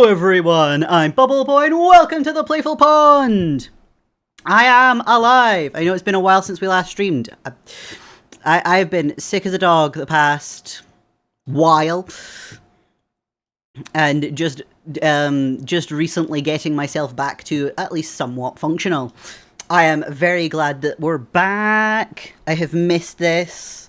Hello everyone, I'm Bubble Boy and welcome to the Playful Pond! I am alive! I know it's been a while since we last streamed. I've been sick as a dog the past while. And just recently getting myself back to at least somewhat functional. I am very glad that we're back. I have missed this.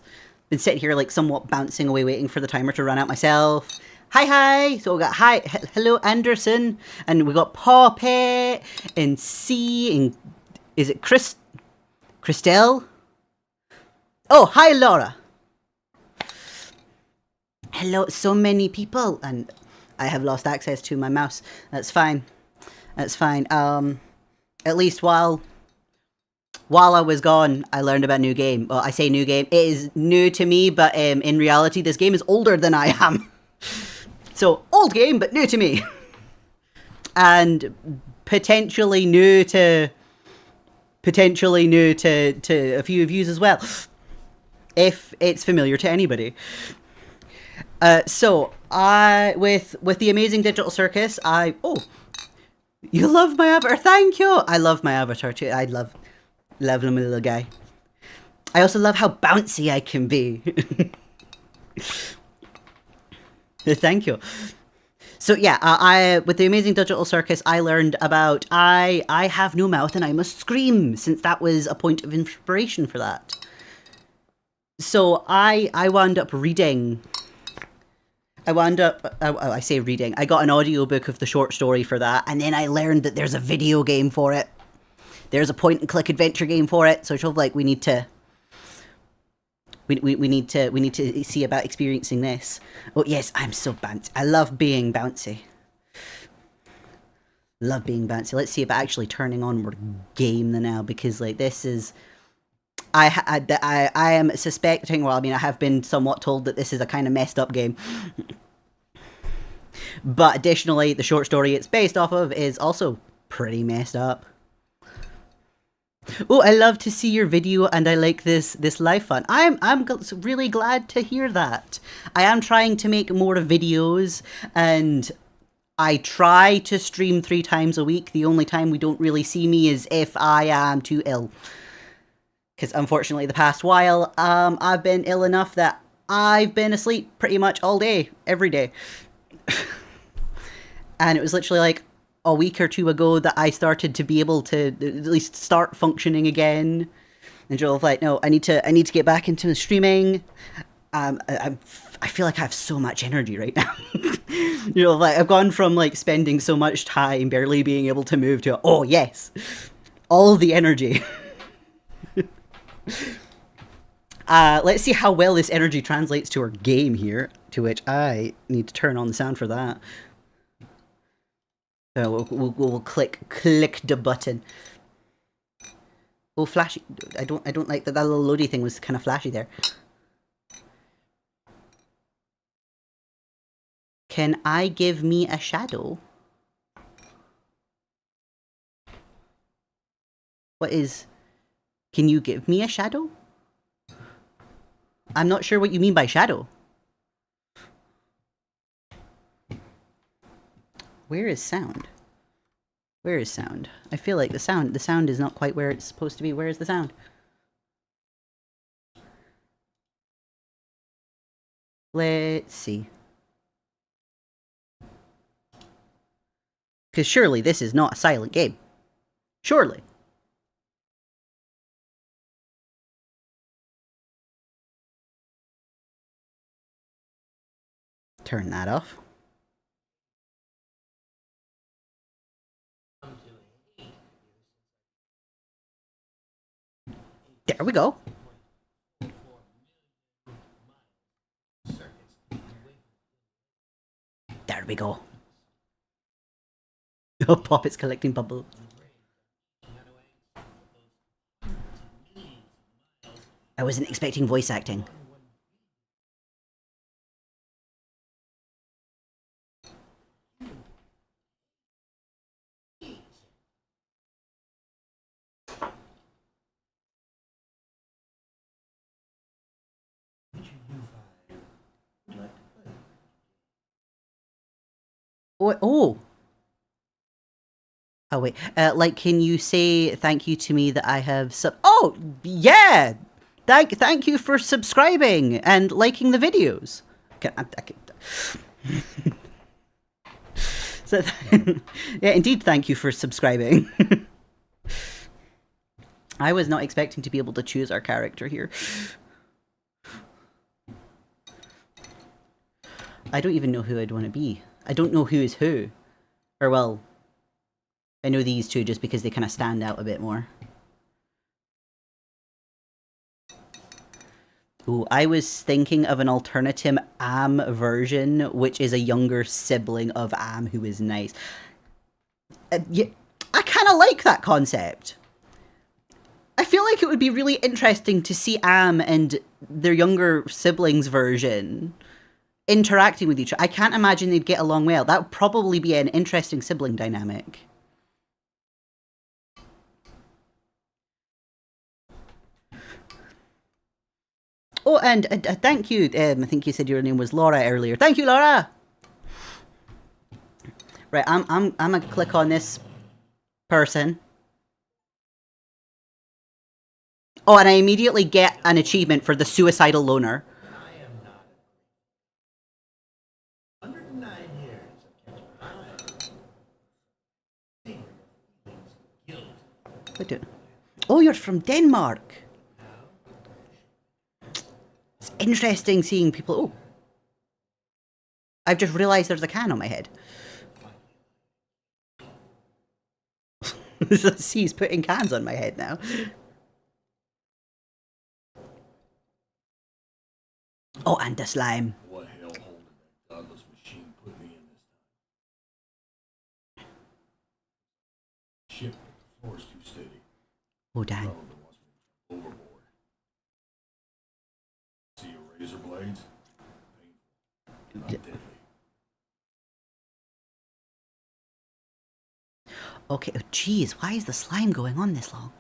Been sitting here like somewhat bouncing away waiting for the timer to run out myself. Hi. So we got hello Anderson, and we got Poppy and C and is it Christelle? Oh, hi Laura. Hello, so many people, and I have lost access to my mouse. That's fine. That's fine. At least while I was gone, I learned about a new game. Well, I say new game. It is new to me, but in reality, this game is older than I am. So, old game, but new to me. And potentially new to a few of you as well. If it's familiar to anybody. So, with the amazing digital circus, you love my avatar. Thank you. I love my avatar too. I love my little guy. I also love how bouncy I can be. Thank you. So yeah, with the amazing digital circus, I learned about I have no mouth and I must scream, since that was a point of inspiration for that. So I wound up reading. I say reading. I got an audiobook of the short story for that, and then I learned that there's a video game for it. There's a point-and-click adventure game for it. So it's sort of like we need to see about experiencing this. Oh yes, I'm so bouncy. I love being bouncy. Love being bouncy. Let's see about actually turning on more game now, because like this is. I am suspecting. Well, I mean, I have been somewhat told that this is a kind of messed up game. But additionally, the short story it's based off of is also pretty messed up. Oh, I love to see your video, and I like this live fun. I'm really glad to hear that. I am trying to make more videos, and I try to stream 3 times a week. The only time we don't really see me is if I am too ill. Because unfortunately, the past while, I've been ill enough that I've been asleep pretty much all day, every day. And it was literally like a week or 2 ago that I started to be able to at least start functioning again. And Joel was like, no, I need to get back into streaming. I feel like I have so much energy right now. You know, like I've gone from like spending so much time barely being able to move to, oh yes, all the energy. Let's see how well this energy translates to our game here, to which I need to turn on the sound for that. So we'll click the button. Oh, flashy! I don't like that. That little loady thing was kind of flashy there. Can I give me a shadow? Can you give me a shadow? I'm not sure what you mean by shadow. Where is sound? Where is sound? I feel like the sound is not quite where it's supposed to be. Where is the sound? Let's see. Because surely this is not a silent game. Surely. Turn that off. There we go. There we go. Oh, Poppet's collecting bubbles. I wasn't expecting voice acting. Oh. Oh wait. Like, can you say thank you to me that I have Oh yeah. Thank you for subscribing and liking the videos. So, yeah, indeed, thank you for subscribing. I was not expecting to be able to choose our character here. I don't even know who I'd want to be. I don't know who is who. Or, well, I know these two just because they kind of stand out a bit more. Ooh, I was thinking of an alternative Am version, which is a younger sibling of Am who is nice. Yeah, I kind of like that concept. I feel like it would be really interesting to see Am and their younger siblings version interacting with each other. I can't imagine they'd get along well. That would probably be an interesting sibling dynamic. Oh, and thank you. I think you said your name was Laura earlier. Thank you, Laura. Right, I'm gonna click on this person. Oh, and I immediately get an achievement for the suicidal loner. Oh, you're from Denmark. It's interesting seeing people. Oh, I've just realised there's a can on my head. See, he's putting cans on my head now. Oh, and the slime. What hell holding that godless machine put me in this time? Shit, the floor's too steady. Oh, dang. Overboard. See your razor blades? Painful. Not deadly. Okay, oh geez, why is the slime going on this long?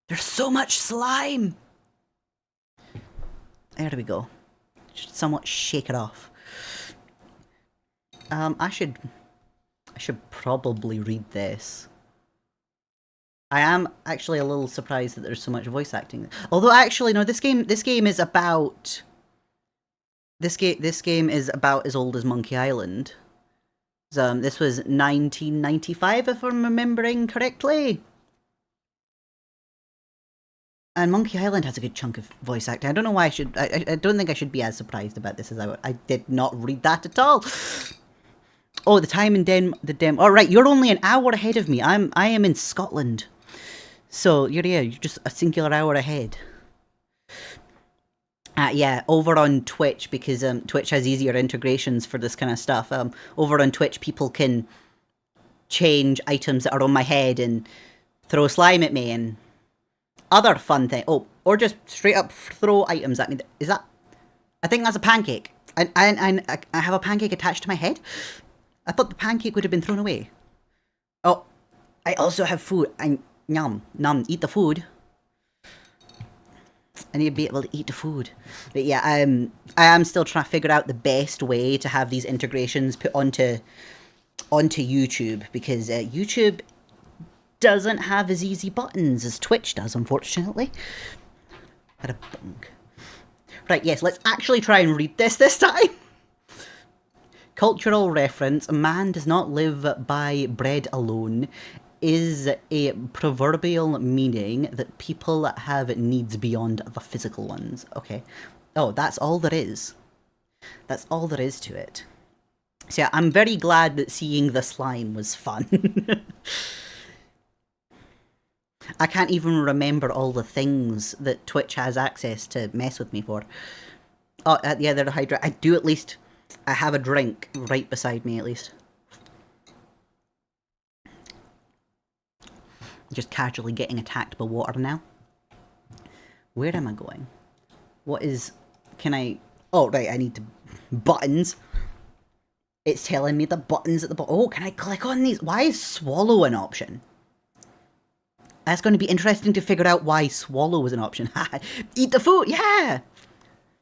There's so much slime! There we go. Should somewhat shake it off. I should probably read this. I am actually a little surprised that there's so much voice acting. Although actually no, this game is about this game is about as old as Monkey Island. This was 1995 if I'm remembering correctly. And Monkey Island has a good chunk of voice acting. I don't know why I don't think I should be as surprised about this as I did not read that at all. Oh, the time in all right, you're only an hour ahead of me. I am in Scotland. So, you're just a singular hour ahead. Yeah, over on Twitch, because Twitch has easier integrations for this kind of stuff. Over on Twitch, people can change items that are on my head and throw slime at me and other fun thing. Oh, or just straight up throw items at me. Is that? I think that's a pancake. I have a pancake attached to my head. I thought the pancake would have been thrown away. Oh, I also have food. Nom, eat the food. I need to be able to eat the food. But yeah, I am still trying to figure out the best way to have these integrations put onto YouTube, because YouTube doesn't have as easy buttons as Twitch does, unfortunately. Had a bunk. Right, yes, let's actually try and read this time. Cultural reference: a man does not live by bread alone is a proverbial meaning that people have needs beyond the physical ones. Okay. Oh, that's all there is. That's all there is to it. So yeah, I'm very glad that seeing the slime was fun. I can't even remember all the things that Twitch has access to mess with me for. Oh, yeah, they're hydrated. I do at least... I have a drink right beside me, at least. Just casually getting attacked by water now. Where am I going? What is... Can I... Oh, right, I need to... Buttons. It's telling me the buttons at the bottom. Oh, can I click on these? Why is swallow an option? That's going to be interesting to figure out why swallow is an option. Eat the food, yeah!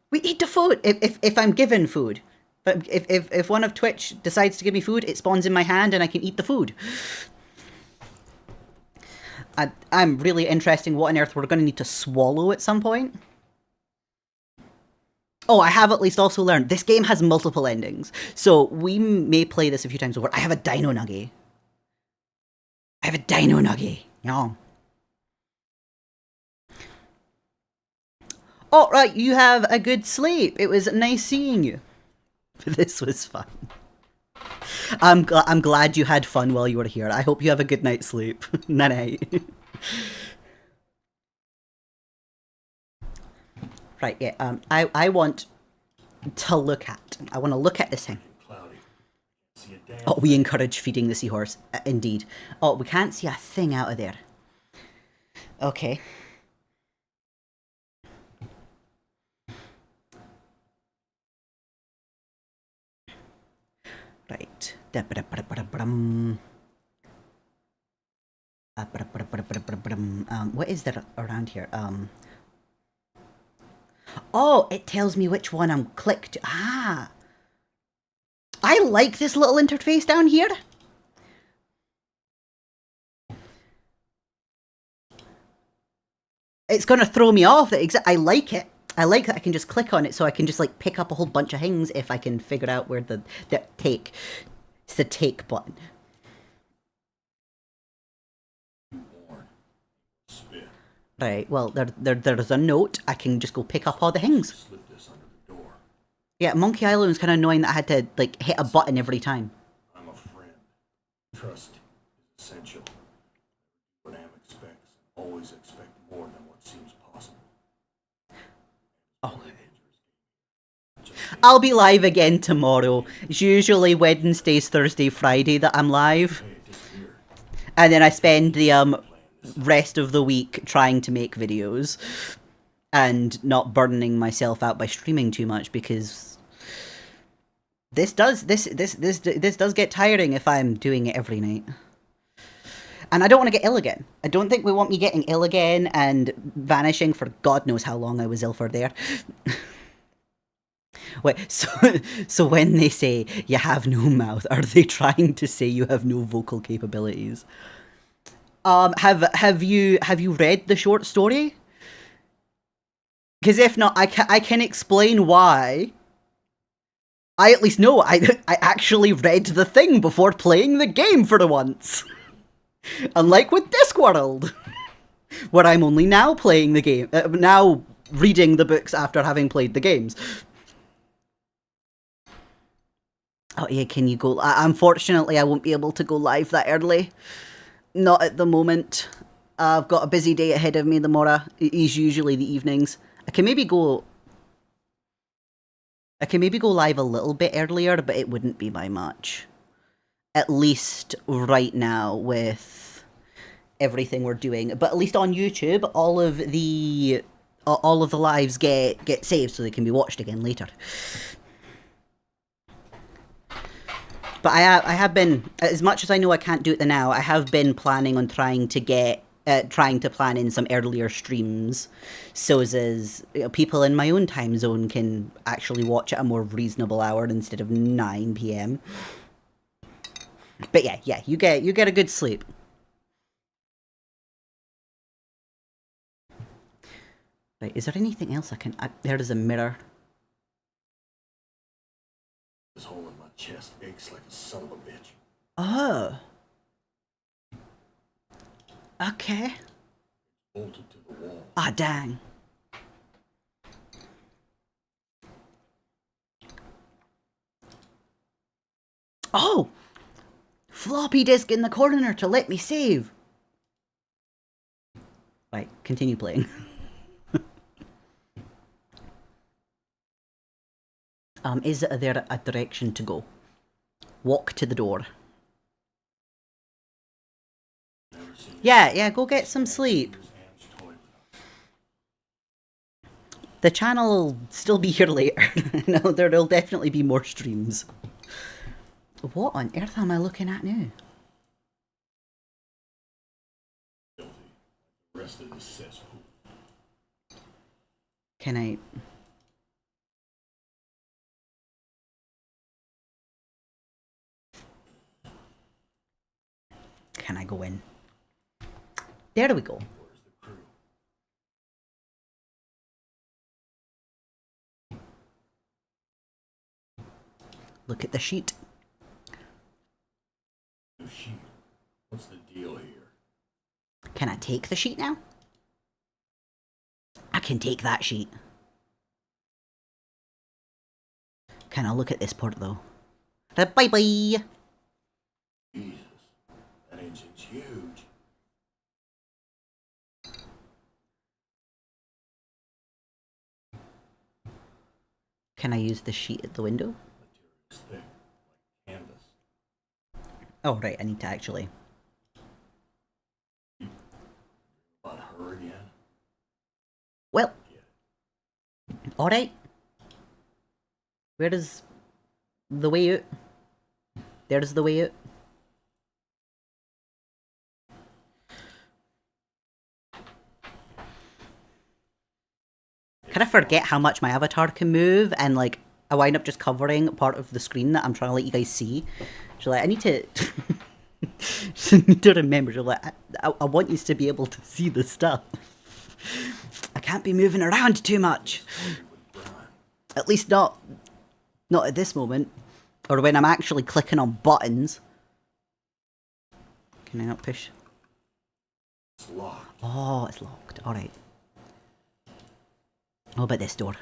We eat the food if I'm given food. But if one of Twitch decides to give me food, it spawns in my hand and I can eat the food. I'm really interested in what on earth we're going to need to swallow at some point. Oh, I have at least also learned this game has multiple endings. So we may play this a few times over. I have a dino nugget. I have a dino nugget. Yeah. Oh, right, you have a good sleep. It was nice seeing you. This was fun. I'm glad you had fun while you were here. I hope you have a good night's sleep. Night night. Right, yeah. I want to look at. I want to look at this thing. Oh, we encourage feeding the seahorse. Indeed. Oh, we can't see a thing out of there. Okay. Right. What is there around here? Oh, it tells me which one I'm clicked. Ah. I like this little interface down here. It's going to throw me off. I like it. I like that I can just click on it so I can just like pick up a whole bunch of things if I can figure out where the take. It's the take button. Right, well, there's a note. I can just go pick up all the things. Yeah, Monkey Island was kind of annoying that I had to like hit a button every time. I'm a friend. Trust is essential. What Am expects, always expect more than what seems possible. Oh. I'll be live again tomorrow. It's usually Wednesdays, Thursday, Friday that I'm live. And then I spend the rest of the week trying to make videos and not burning myself out by streaming too much because this does get tiring if I'm doing it every night. And I don't want to get ill again. I don't think we want me getting ill again and vanishing for God knows how long I was ill for there. Wait, so when they say you have no mouth, are they trying to say you have no vocal capabilities? Have you read the short story? Because if not, I can explain why. I at least know I actually read the thing before playing the game for once. Unlike with Discworld, where I'm only now playing the game, now reading the books after having played the games. Oh yeah, can you go? Unfortunately, I won't be able to go live that early. Not at the moment. I've got a busy day ahead of me tomorrow. It is usually the evenings. I can maybe go live a little bit earlier, but it wouldn't be by much. At least right now with everything we're doing. But at least on YouTube, all of the lives get saved so they can be watched again later. But I have been, as much as I know I can't do it now, I have been planning on trying to plan in some earlier streams, so as people in my own time zone can actually watch at a more reasonable hour instead of 9 p.m. But yeah, you get a good sleep. Right, is there anything else I can? There is a mirror. This hole in my chest aches like a son of a bitch. Oh. Okay. Bolted to the wall. Ah, dang. Oh! Floppy disk in the corner to let me save. Right, continue playing. Is there a direction to go? Walk to the door. Yeah, go get some sleep. The channel will still be here later. No, there'll definitely be more streams. What on earth am I looking at now? Can I... go in. There we go. Where's the crew? Look at the sheet. New sheet. What's the deal here? Can I take the sheet now? I can take that sheet. Can I look at this port though? Bye-bye! Jesus. That engine's huge. Can I use the sheet at the window? Material's thick, like canvas. Oh, right, I need to actually... About her again? Well, Get it. alright. Where is the way out? There's the way out. Can I forget how much my avatar can move, and like I wind up just covering part of the screen that I'm trying to let you guys see. So like I need to just need to remember. So like I want you to be able to see the stuff. I can't be moving around too much. At least not at this moment, or when I'm actually clicking on buttons. Can I not push? It's locked. Oh, it's locked. All right. What about this door?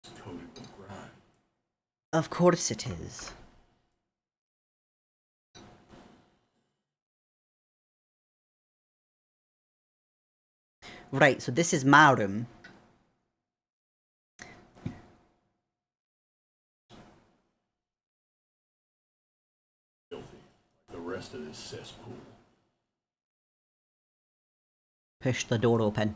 It's coated with grime. Of course it is. Right, so this is my room. Filthy, like the rest of this cesspool. Push the door open.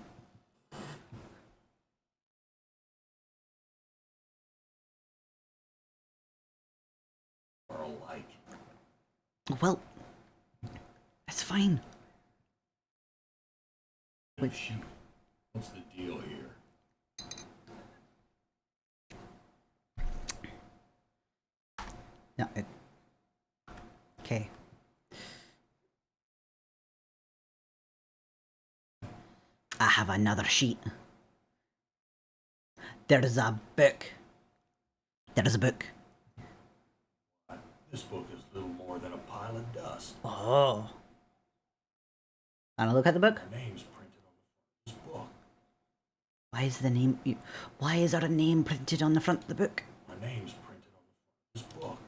Are alike. Well, it's fine. New sheet. What's the deal here? No. Okay. I have another sheet. There's a book. There's a book. This book is little more than a pile of dust. Oh. And I look at the book. My name's printed on the front of this book. Why is the name... Why is there a name printed on the front of the book? My name's printed on the front of this book.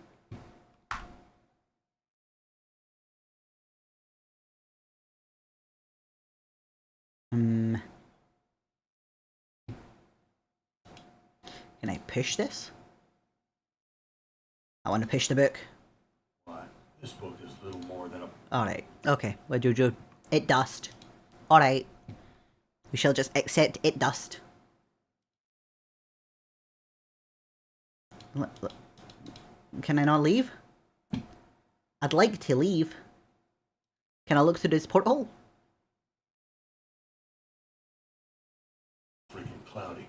Can I push this? I want to push the book. Why, this book is little more than a... Alright, okay. Well, Jojo, it dust. Alright. We shall just accept it dust. Can I not leave? I'd like to leave. Can I look through this porthole? freaking cloudy.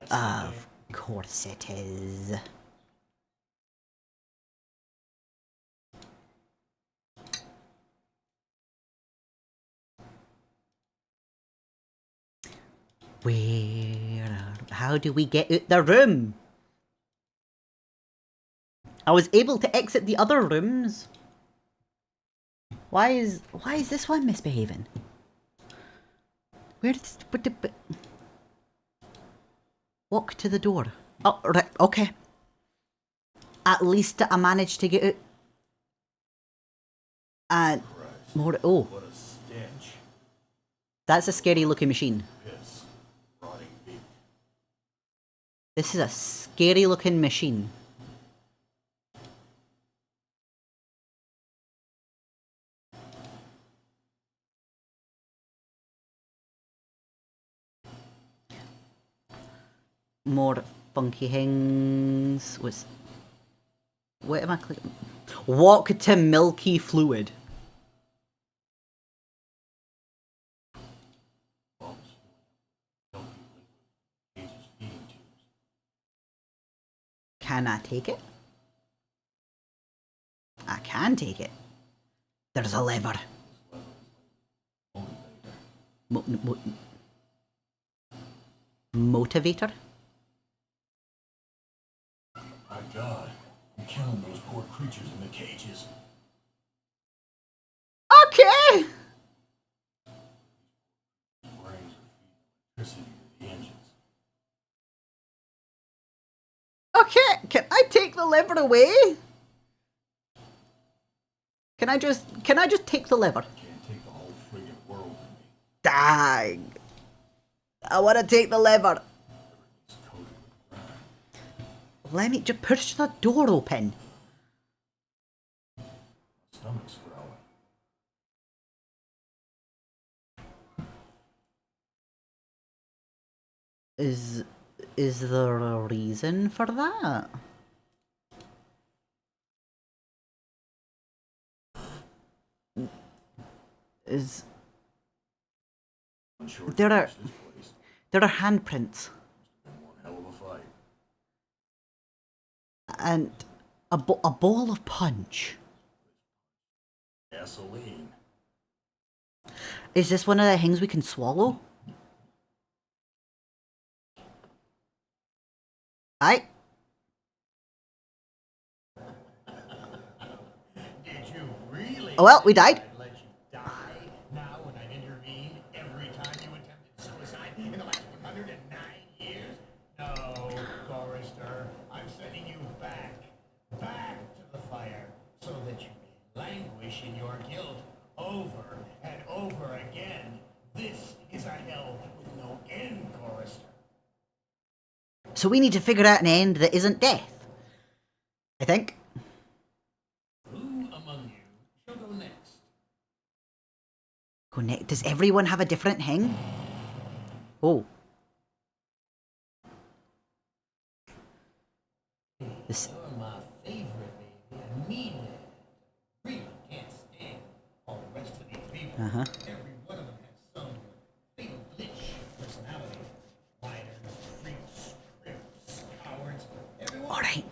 Can't see a Of course it is. How do we get out the room? I was able to exit the other rooms. Why is this one misbehaving? Walk to the door. Oh, right, okay. At least I managed to get out. And Christ. more. Oh, What a stench. that's a scary looking machine. Piss. Rotting meat. This is a scary looking machine. More funky things. What am I clicking? Walk to milky fluid. Bumps. Milky liquid. Cages feeding tubes. Can I take it? can take it. There's a lever. Motivator? My God, I'm killing those poor creatures in the cages. Okay! Brains are feeding electricity to the engines. Okay, can I take the lever away? Can I just take the lever? Can't take the whole friggin' world with me. Dang. I want to take the lever. Everything's coated with grime. Let me just push the door open. My stomach's growling. Is there a reason for that? Is Unsure there are to finish this place. there are handprints Been one hell of a fight. and a bowl of punch. Gasoline. Is this one of the things we can swallow? Aye. Did you really? Oh well, we died. I'd let you die now when I'd intervene every time you attempted suicide in the last 109 years? No, Forrester, I'm sending you back to the fire, so that you may languish in your guilt over and over again. This is a hell with no end, Forrester. So we need to figure out an end that isn't death. I think. Who among you shall go next? Go next. Does everyone have a different thing? Oh. This. You're my favorite, baby. I mean it. Really can't stand all the rest of these people. Uh-huh. Every one of them has some fatal glitch personality. Liars, freaks, scripts, cowards. Everyone. All right.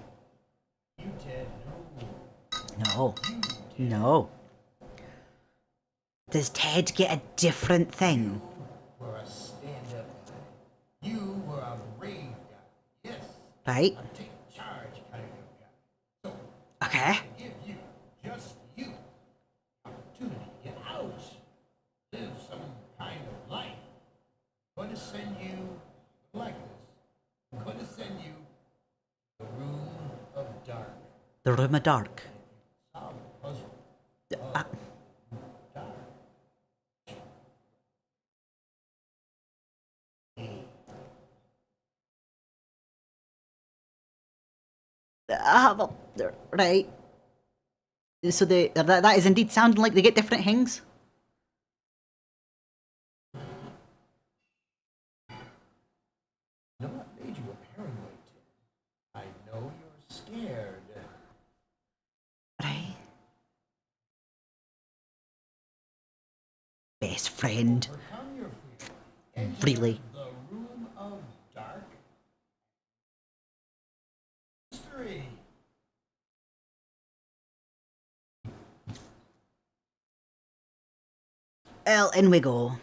You, Ted, No. You, Ted, No. Does Ted get a different thing? were a stand-up guy. You were a brave guy. Yes. Right? A take charge kind of guy. So Okay. give you, just you, opportunity to get out, live some kind of life. I'm going to send you like this. I'm going to send you the room of dark. The room of dark. Solve the puzzle Uh, dark. well, right. So that is indeed sounding like they get different things. You know what made you a paranoid, Tim? I know you're scared. Right. Best friend. Overcome your fear. Enter Really. the room of dark mystery. Well, in we go.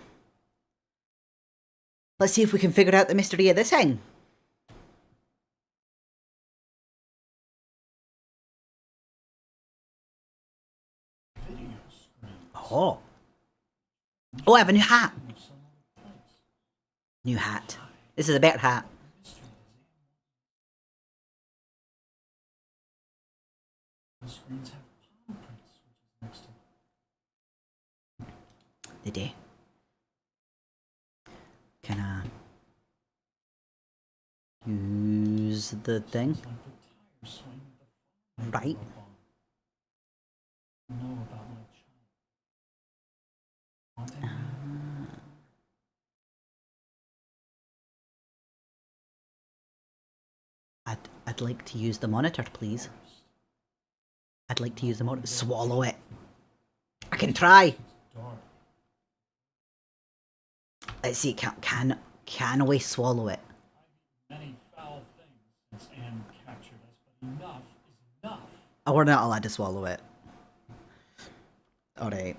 Let's see if we can figure out the mystery of this thing. Video screen. Oh. Oh, I have a new hat. Of some other place. New hat. This is a better hat. Mystery does the screens have palm prints, which is next to They do. Can I use the thing? It's like the tire swing with the fire Right. up on. Know about my child. Haunting me? I'd like to use the monitor, please. I'd like to use the monitor. Swallow it. I can try. It's dark. Let's see. Can we swallow it? I've eaten many foul things since Anne captured us, but enough is enough. Oh, we're not allowed to swallow it. Alright.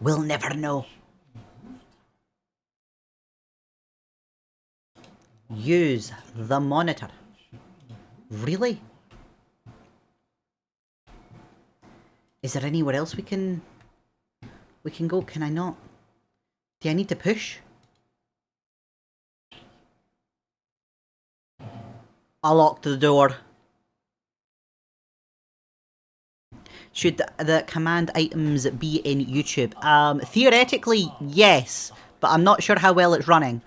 We'll never know. Use the monitor. Really? Is there anywhere else we can go? Can I not? Do I need to push? I locked the door. Should the command items be in YouTube? Theoretically, yes, but I'm not sure how well it's running.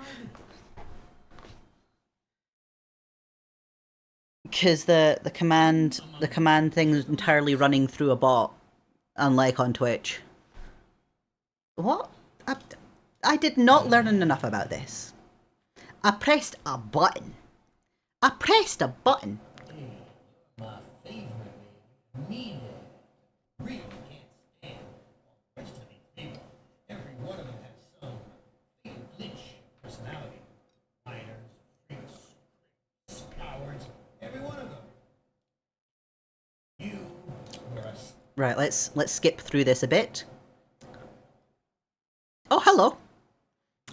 Because the command thing is entirely running through a bot, unlike on Twitch. What? I did not learn enough about this. I pressed a button. I pressed a button. My favorite needed. Really can't stand the rest of these people. Every one of them has some glitch personality. Miners, freaks, cowards, every one of them. You were a... Right, let's skip through this a bit. Oh, hello.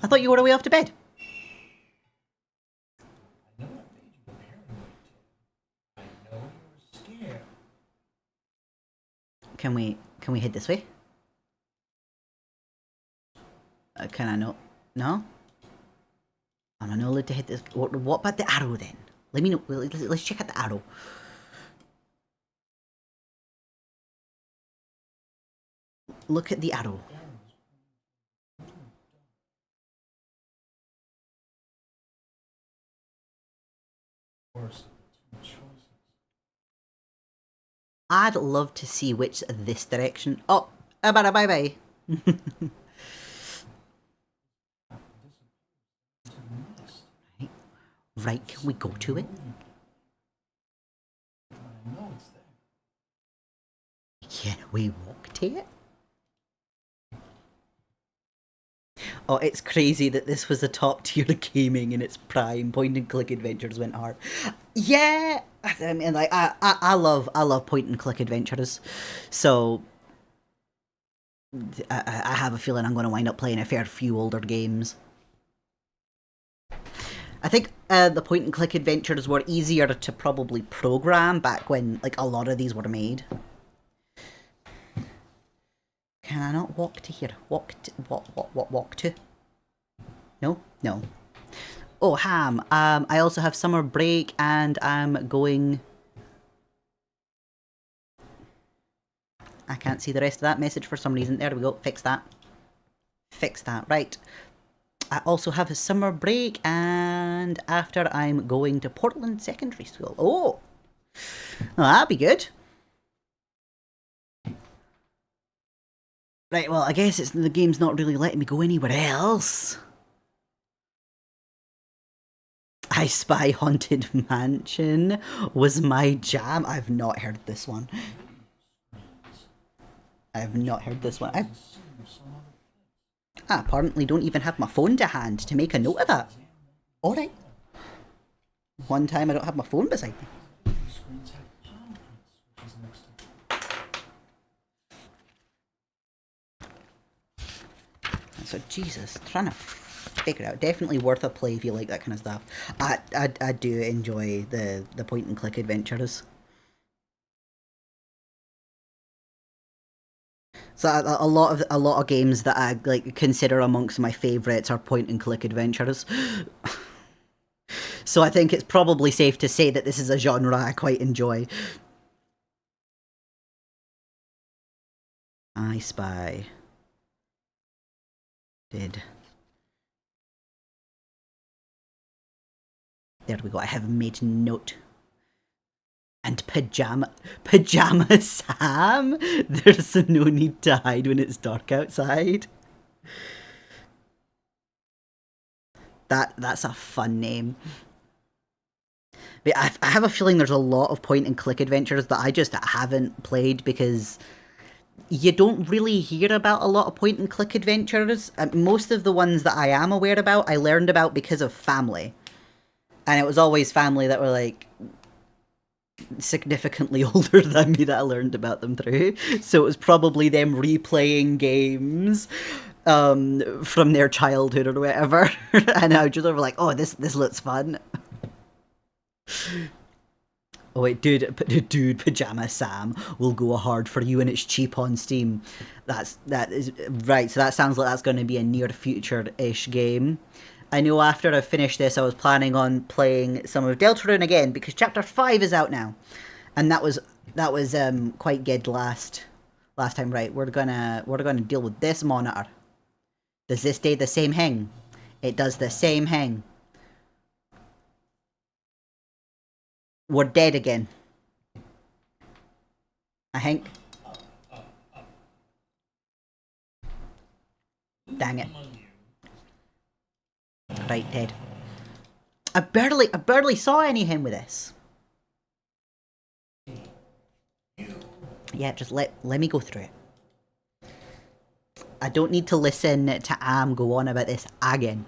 I thought you were away off to bed. I know I made you paranoid, Tim. I know you were scared. Can we head this way? Can I not? No? Am I not allowed to hit this? What about the arrow then? Let me know. Let's check out the arrow. Look at the arrow. I'd love to see which this direction. Oh, bye. Right, can we go to it? Can we walk to it? Oh, it's crazy that this was a top tier gaming in its prime. Point and click adventures went hard. Yeah, I mean, like I love point and click adventures, so I have a feeling I'm going to wind up playing a fair few older games. I think the point and click adventures were easier to probably program back when like a lot of these were made. Can I not walk to here? Walk to? No? No. Oh, Ham. I also have summer break and I'm going... I can't see the rest of that message for some reason. There we go. Fix that. Fix that. Right. I also have a summer break and after I'm going to Portland Secondary School. Oh! Well, that'd be good. Right, well, I guess the game's not really letting me go anywhere else. I Spy Haunted Mansion was my jam. I've not heard this one. I apparently don't even have my phone to hand to make a note of that. Alright. One time I don't have my phone beside me. So Jesus, trying to figure it out. Definitely worth a play if you like that kind of stuff. I do enjoy the point and click adventures. So a lot of games that I like consider amongst my favourites are point and click adventures. So I think it's probably safe to say that this is a genre I quite enjoy. I Spy. There we go. I have made note. And Pajama Sam? There's no need to hide when it's dark outside. That's a fun name. But I have a feeling there's a lot of point and click adventures that I just haven't played because you don't really hear about a lot of point and click adventures. Most of the ones that I am aware about, I learned about because of family. And it was always family that were like significantly older than me that I learned about them through. So it was probably them replaying games from their childhood or whatever. And I was just over like, oh, this looks fun. Oh wait, dude, Pajama Sam will go hard for you, and it's cheap on Steam. That is right. So that sounds like that's going to be a near future-ish game. I know after I finish this, I was planning on playing some of Deltarune again because Chapter 5 is out now, and that was quite good last time. Right, we're gonna deal with this monitor. Does this do the same thing? It does the same thing. We're dead again. I think. Dang it. Right, dead. I barely saw anything with this. Yeah, just let me go through it. I don't need to listen to Am go on about this again.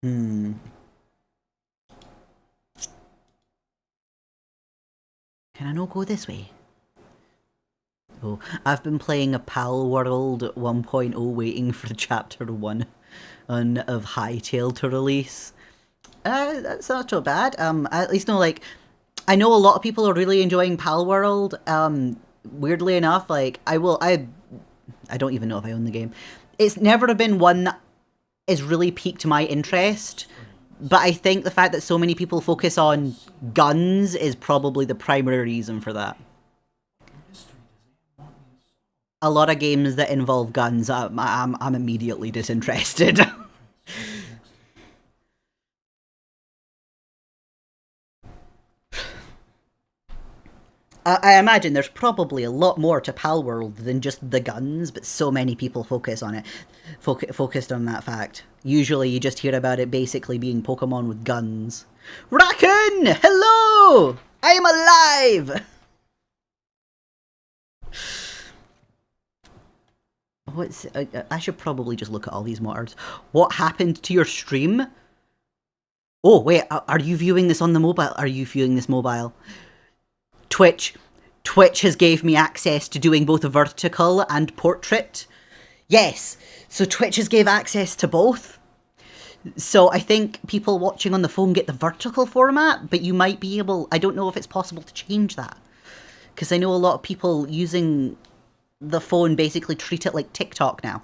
Can I not go this way? Oh, I've been playing a Pal World 1.0 waiting for Chapter 1 of Hytale to release. That's not so bad. At least like, I know a lot of people are really enjoying Pal World. Weirdly enough, like, I don't even know if I own the game. It's never been one that has really piqued my interest. But I think the fact that so many people focus on guns is probably the primary reason for that. A lot of games that involve guns, I'm immediately disinterested. I imagine there's probably a lot more to Palworld than just the guns, but so many people focus on it, focused on that fact. Usually you just hear about it basically being Pokemon with guns. Raccoon! Hello! I am alive! I should probably just look at all these mods. What happened to your stream? Oh, wait, are you viewing this on the mobile? Are you viewing this mobile? Twitch has gave me access to doing both a vertical and portrait. Yes, so Twitch has gave access to both. So I think people watching on the phone get the vertical format, but you might be able, I don't know if it's possible to change that. Because I know a lot of people using the phone basically treat it like TikTok now.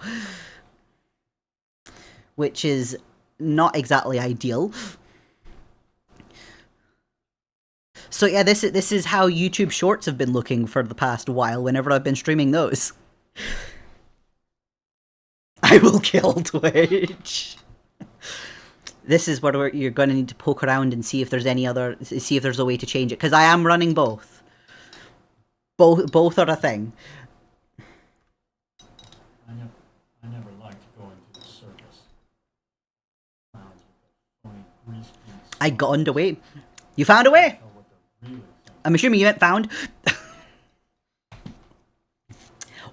Which is not exactly ideal. So yeah, this is how YouTube Shorts have been looking for the past while whenever I've been streaming those. I will kill Twitch. This is where you're going to need to poke around and see if there's see if there's a way to change it. Because I am running both. Both are a thing. I never liked going to the circus. I got underway. You found a way? I'm assuming you meant found.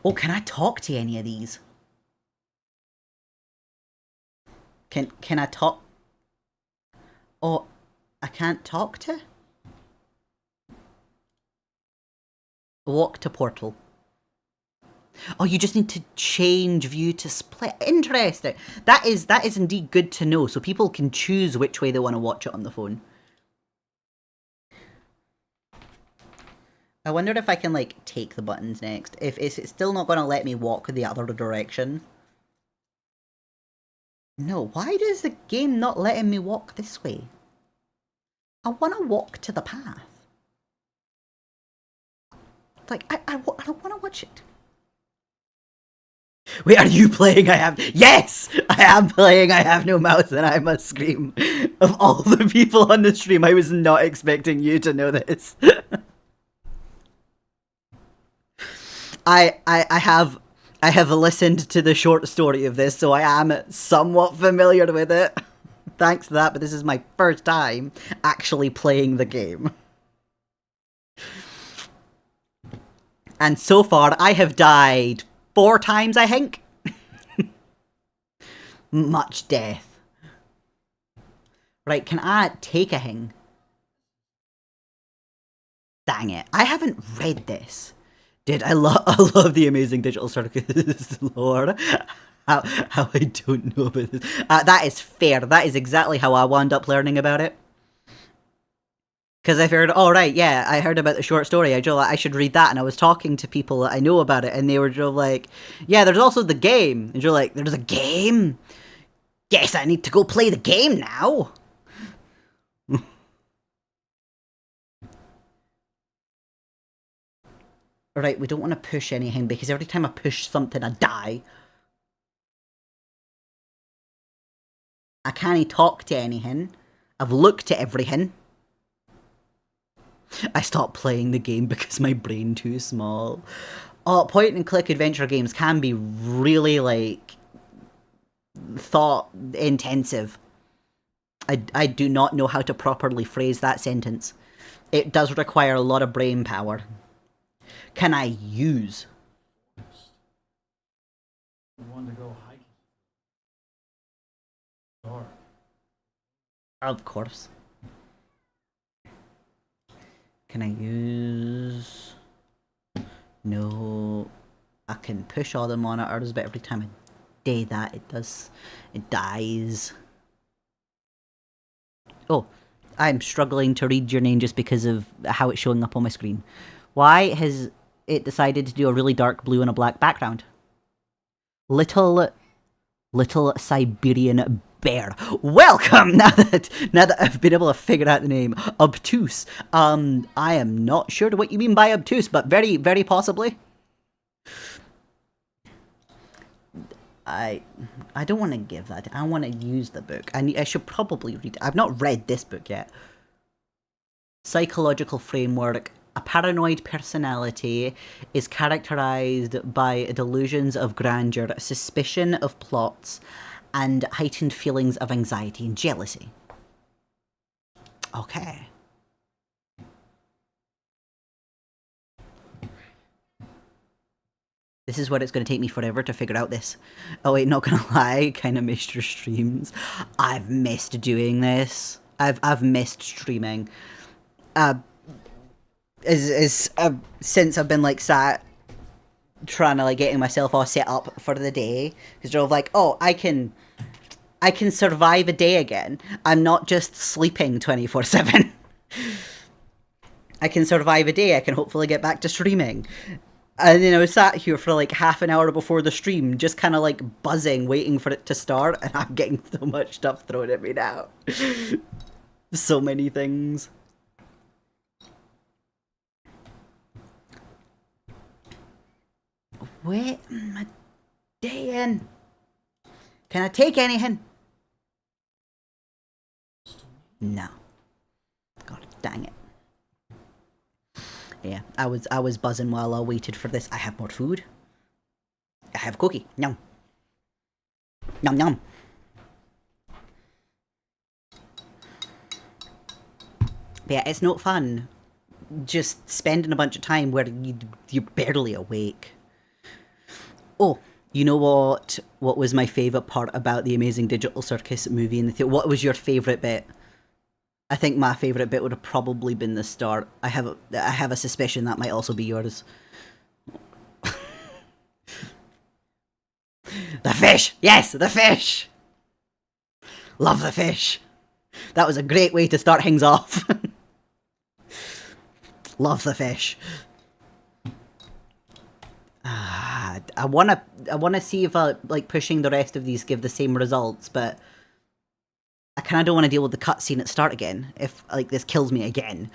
Oh, can I talk to any of these? Can I talk? Oh, I can't talk to? Walk to portal. Oh, you just need to change view to split. Interesting. That is indeed good to know, so people can choose which way they want to watch it on the phone. I wonder if I can, like, take the buttons next. If it's still not going to let me walk the other direction. No, why does the game not letting me walk this way? I want to walk to the path. Like, I want to watch it. Wait, are you playing? Yes! I am playing I Have No Mouth and I Must Scream. Of all the people on the stream, I was not expecting you to know this. I have listened to the short story of this, so I am somewhat familiar with it. thanks to that, but this is my first time actually playing the game. And so far, I have died 4 times, I think. Much death. Right, can I take a thing? Dang it, I haven't read this. I love the Amazing Digital Circus lore. How I don't know about this. That is fair. That is exactly how I wound up learning about it. Because I figured, oh right, yeah, I heard about the short story. I should read that, and I was talking to people that I know about it, and they were just like, yeah, there's also the game. And you're like, there's a game? Guess I need to go play the game now. Right, we don't want to push anything, because every time I push something, I die. I can't talk to anything. I've looked at everything. I stopped playing the game because my brain too small. Oh, point and click adventure games can be really, like, thought intensive. I do not know how to properly phrase that sentence. It does require a lot of brain power. Can I use? We wanted to go hiking. Dark. Of course. Can I use? No. I can push all the monitors, but every time I do that, it dies. Oh, I'm struggling to read your name just because of how it's showing up on my screen. Why has it decided to do a really dark blue and a black background? Little Siberian Bear. Welcome! Now that I've been able to figure out the name. Obtuse. I am not sure what you mean by obtuse, but very, very possibly. I don't want to give that. I want to use the book. I should probably read it. I've not read this book yet. Psychological framework. A paranoid personality is characterized by delusions of grandeur, suspicion of plots, and heightened feelings of anxiety and jealousy. Okay. This is what it's going to take me forever to figure out this. Oh wait, not gonna lie, kind of missed your streams. I've missed doing this. I've missed streaming. Since I've been like sat trying to like getting myself all set up for the day, because you're like, oh, I can survive a day again. I'm not just sleeping 24/7. I can survive a day. I can hopefully get back to streaming. And then I was sat here for like half an hour before the stream, just kind of like buzzing, waiting for it to start, and I'm getting so much stuff thrown at me now. So many things. What am I doing? Can I take anything? No. God dang it. Yeah, I was buzzing while I waited for this. I have more food. I have a cookie. Yum. Yum yum. But yeah, it's not fun just spending a bunch of time where you're barely awake. Oh, you know what? What was my favourite part about the Amazing Digital Circus movie in the theatre? What was your favourite bit? I think my favourite bit would have probably been the start. I have a suspicion that might also be yours. The fish! Yes, the fish! Love the fish. That was a great way to start things off. Love the fish. I wanna see if like pushing the rest of these give the same results, but I kind of don't want to deal with the cutscene at start again if like this kills me again.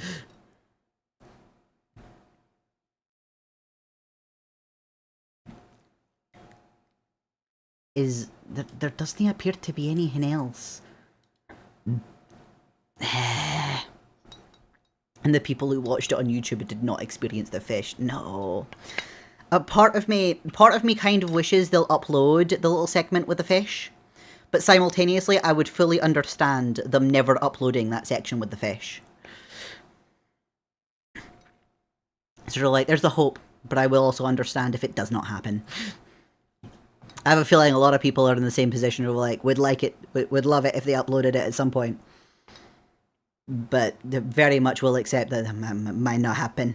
There doesn't appear to be anything else. And the people who watched it on YouTube did not experience the fish. No. Part of me kind of wishes they'll upload the little segment with the fish, But simultaneously, I would fully understand them never uploading that section with the fish. So like, there's the hope, but I will also understand if it does not happen. I have a feeling a lot of people are in the same position who like would like it, would love it if they uploaded it at some point. But they very much will accept that it might not happen.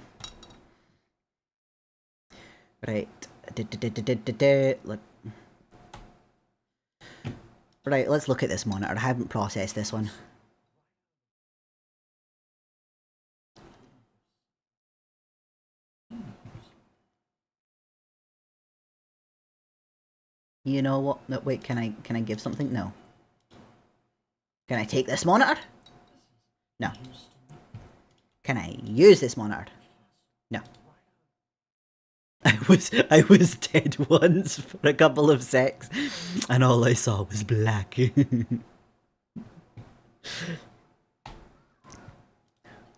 Right. Right, let's look at this monitor. I haven't processed this one. You know what? No, wait, can I give something? No. Can I take this monitor? No. Can I use this monitor? No. I was dead once for a couple of secs, and all I saw was black. Can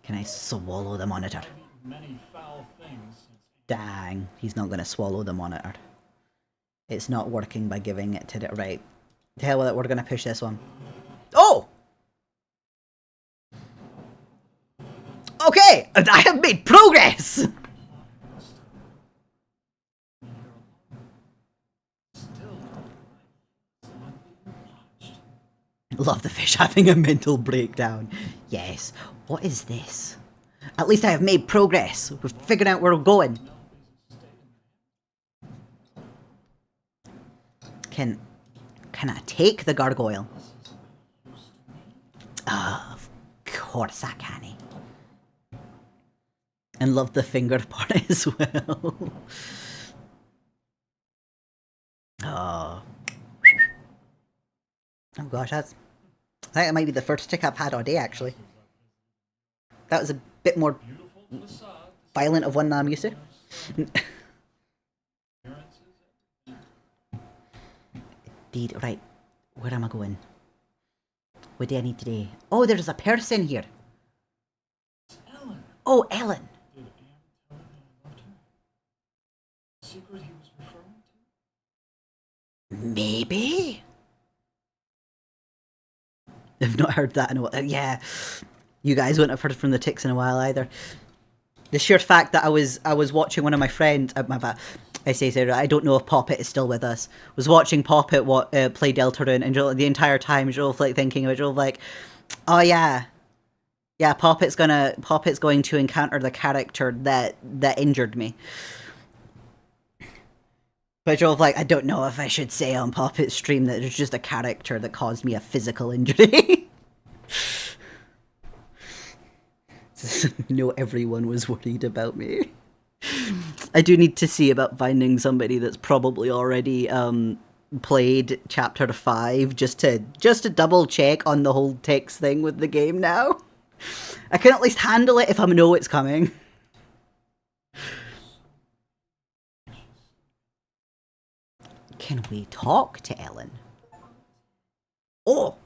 I swallow the monitor? Dang, he's not going to swallow the monitor. It's not working by giving it to the right. To hell with it, we're going to push this one. Oh! Okay, I have made progress! Love the fish having a mental breakdown. Yes. What is this? At least I have made progress. We've figured out where we're going. Can I take the gargoyle? Of course I can. And love the finger part as well. Oh. Oh gosh, I think that might be the first tick I've had all day, actually. That was a bit more violent of one than I'm used to. Indeed, right. Where am I going? What do I need today? Oh, there's a person here. Oh, Ellen. Maybe? I've not heard that in a while. Yeah. You guys wouldn't have heard from the ticks in a while either. The sheer fact that I was watching one of my friends, I don't know if Poppet is still with us, was watching Poppet play Deltarune, and the entire time Joel like thinking about Joel like, oh yeah, Poppet's going to encounter the character that injured me. But Joel like, I don't know if I should say on Poppet's stream that it's just a character that caused me a physical injury. No, everyone was worried about me. I do need to see about finding somebody that's probably already played chapter 5 just to double check on the whole text thing with the game now. I can at least handle it if I know it's coming. Can we talk to Ellen? Oh!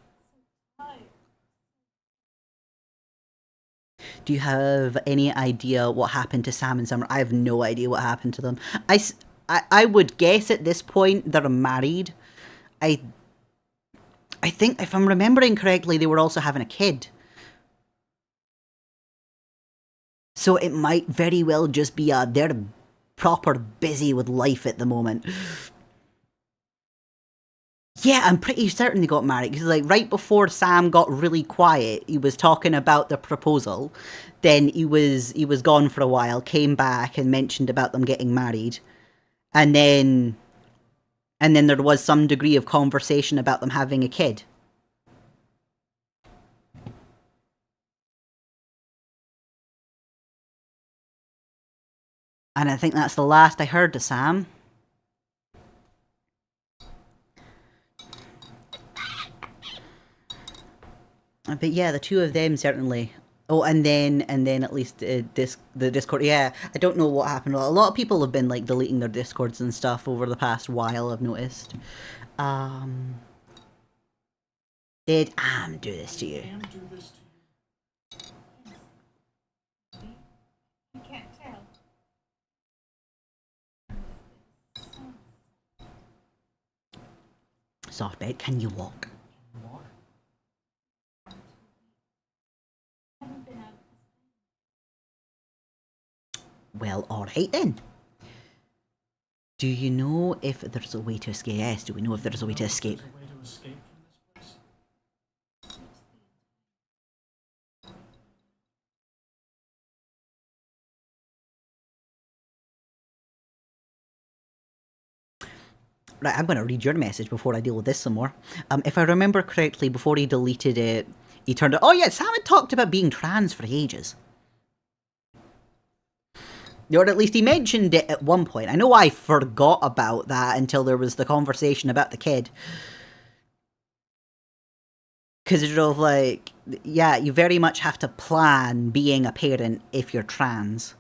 Do you have any idea what happened to Sam and Summer? I have no idea what happened to them. I would guess at this point they're married. I think, if I'm remembering correctly, they were also having a kid. So it might very well just be they're proper busy with life at the moment. Yeah, I'm pretty certain they got married, because like right before Sam got really quiet, he was talking about the proposal. Then he was gone for a while, came back and mentioned about them getting married. And then there was some degree of conversation about them having a kid. And I think that's the last I heard of Sam. But yeah, the two of them certainly. Oh, and then at least the Discord. Yeah, I don't know what happened. A lot of people have been like deleting their Discords and stuff over the past while, I've noticed. Did Am do this to you? I can't tell. soft bed. Can you walk? Well, alright then. Do you know if there's a way to escape? Yes, do we know if there's a way to escape? There's a way to escape from this place? Right, I'm going to read your message before I deal with this some more. If I remember correctly, before he deleted it, he turned it... Oh yeah, Sam had talked about being trans for ages. Or at least he mentioned it at one point. I know I forgot about that until there was the conversation about the kid. Because it's sort of like, yeah, you very much have to plan being a parent if you're trans.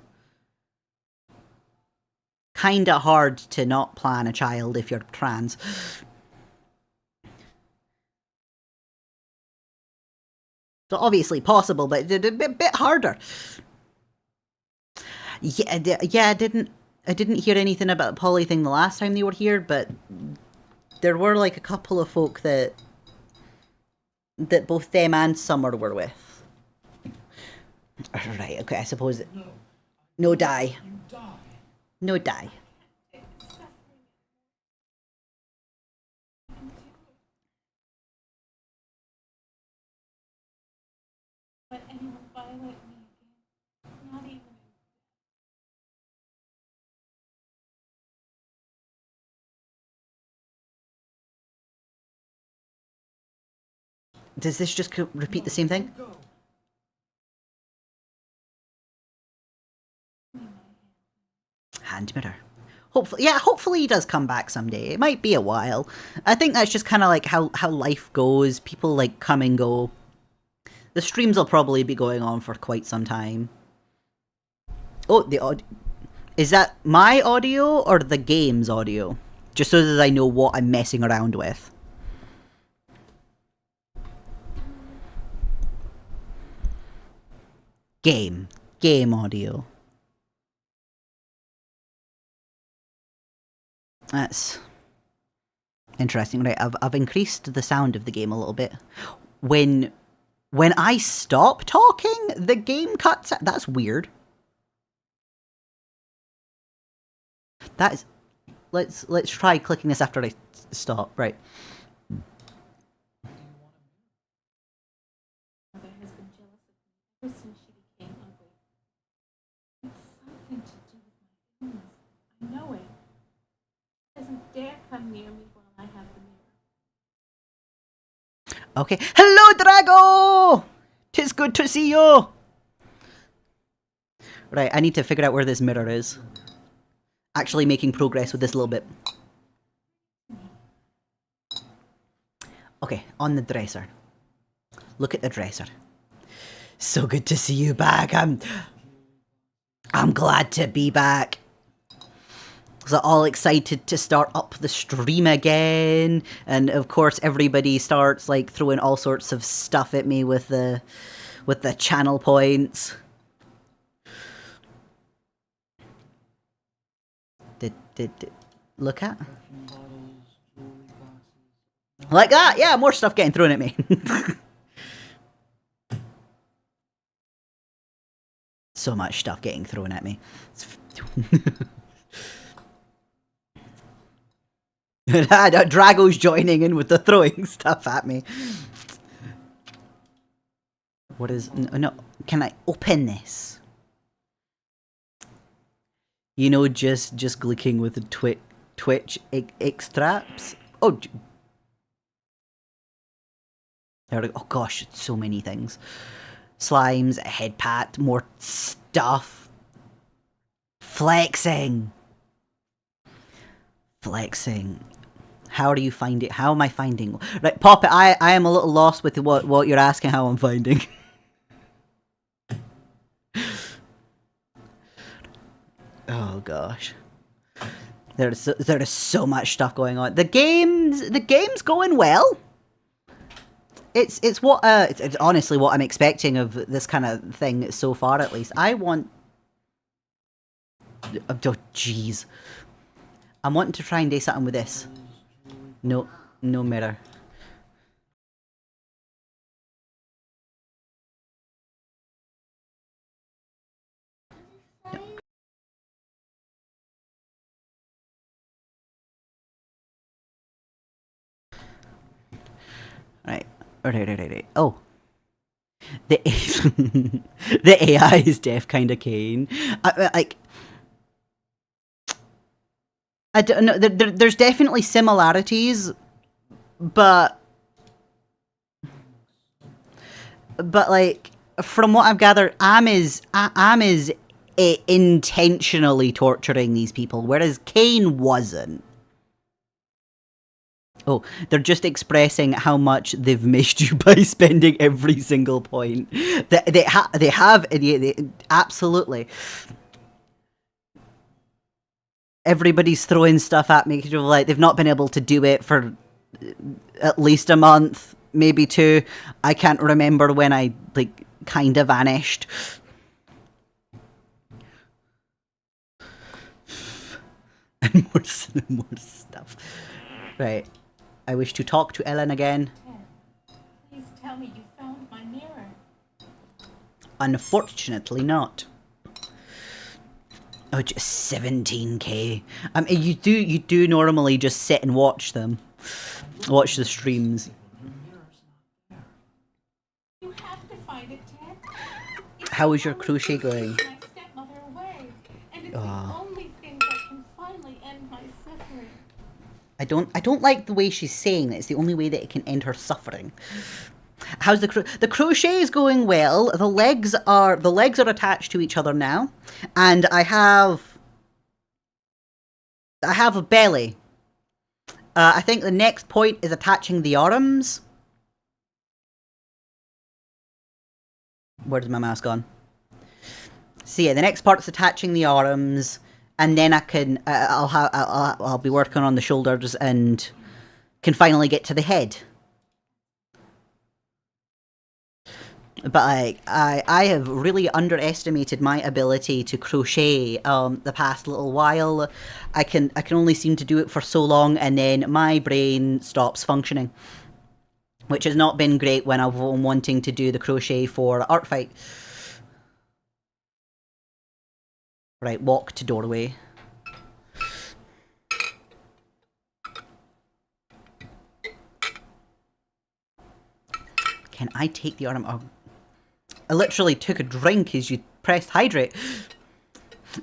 Kinda hard to not plan a child if you're trans. So obviously possible, but a bit harder. Yeah, I didn't hear anything about the poly thing the last time they were here, but there were like a couple of folk that both them and Summer were with. Right, okay, I suppose... No die. No die. Let anyone violate me again. Not even. Does this just repeat the same thing? Hand mirror. Hopefully he does come back someday. It might be a while. I think that's just kind of like how life goes. People like come and go. The streams will probably be going on for quite some time. Oh, the audio. Is that my audio or the game's audio? Just so that I know what I'm messing around with. Game audio. That's interesting. Right, I've increased the sound of the game a little bit. When I stop talking, the game cuts out. That's weird. That is... Let's try clicking this after I stop. Right. Mother has been jealous of me ever since she became ugly. It's something to do with my illness. I know it. She doesn't dare come near me while I have the mirror. Okay. Hello, Drago! 'Tis good to see you! Right, I need to figure out where this mirror is. Actually making progress with this a little bit. Okay, on the dresser. Look at the dresser. So good to see you back. I'm glad to be back. So all excited to start up the stream again, and of course everybody starts like throwing all sorts of stuff at me with the channel points. Did look at like that? Yeah, more stuff getting thrown at me. So much stuff getting thrown at me. Drago's joining in with the throwing stuff at me. What is... No, can I open this? You know, just clicking with the Twitch extracts. Oh, there we go. Oh gosh, so many things. Slimes, a head pat, more stuff. Flexing. How do you find it? How am I finding? Right, Poppet, I am a little lost with what you're asking how I'm finding. Oh gosh. There is so much stuff going on. The game's going well. It's honestly what I'm expecting of this kind of thing so far, at least. I want... Oh jeez. I'm wanting to try and do something with this. No. No mirror. Right. Right. Oh. The the AI is deaf kind of Kane. I don't know. There's definitely similarities, but like from what I've gathered, Am is intentionally torturing these people, whereas Kane wasn't. Oh, they're just expressing how much they've missed you by spending every single point. They have absolutely. Everybody's throwing stuff at me, like they've not been able to do it for at least a month, maybe 2. I can't remember when I like kind of vanished. And more stuff. Right. I wish to talk to Ellen again. Please tell me you found my mirror. Unfortunately not. Oh, just 17k. I mean, you do normally just sit and watch them. Watch the streams. You have to find it, Ted. How is your crochet going? My stepmother away, and it's the only thing that can finally end my suffering. I don't like the way she's saying that. It's the only way that it can end her suffering. How's the crochet is going well. The legs are attached to each other now, and I have a belly. I think the next point is attaching the arms. Where's my mouse gone? So yeah, the next part is attaching the arms, and then I can I'll be working on the shoulders and can finally get to the head. But I have really underestimated my ability to crochet the past little while. I can only seem to do it for so long, and then my brain stops functioning, which has not been great when I'm wanting to do the crochet for Art Fight. Right, walk to doorway. Can I take the arm? Oh. I literally took a drink as you pressed hydrate.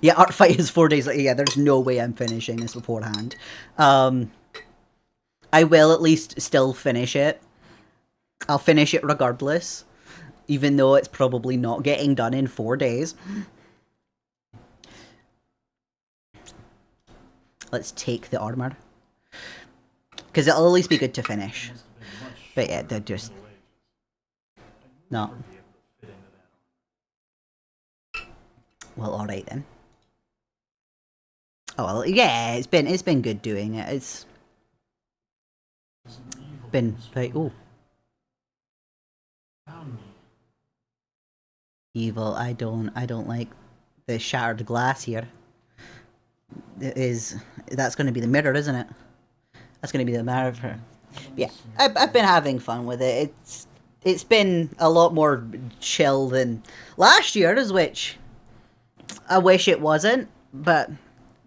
Yeah, Art Fight is 4 days. Yeah, there's no way I'm finishing this beforehand. I will at least still finish it. I'll finish it regardless, even though it's probably not getting done in 4 days. Let's take the armor, because it'll at least be good to finish. But yeah, they're just no. Well, all right then. Oh well, yeah, it's been good doing it. It's been like evil. I don't like the shattered glass here. That's going to be the mirror, isn't it? That's going to be the mirror for. Yeah, I've been having fun with it. It's been a lot more chill than last year's, which I wish it wasn't, but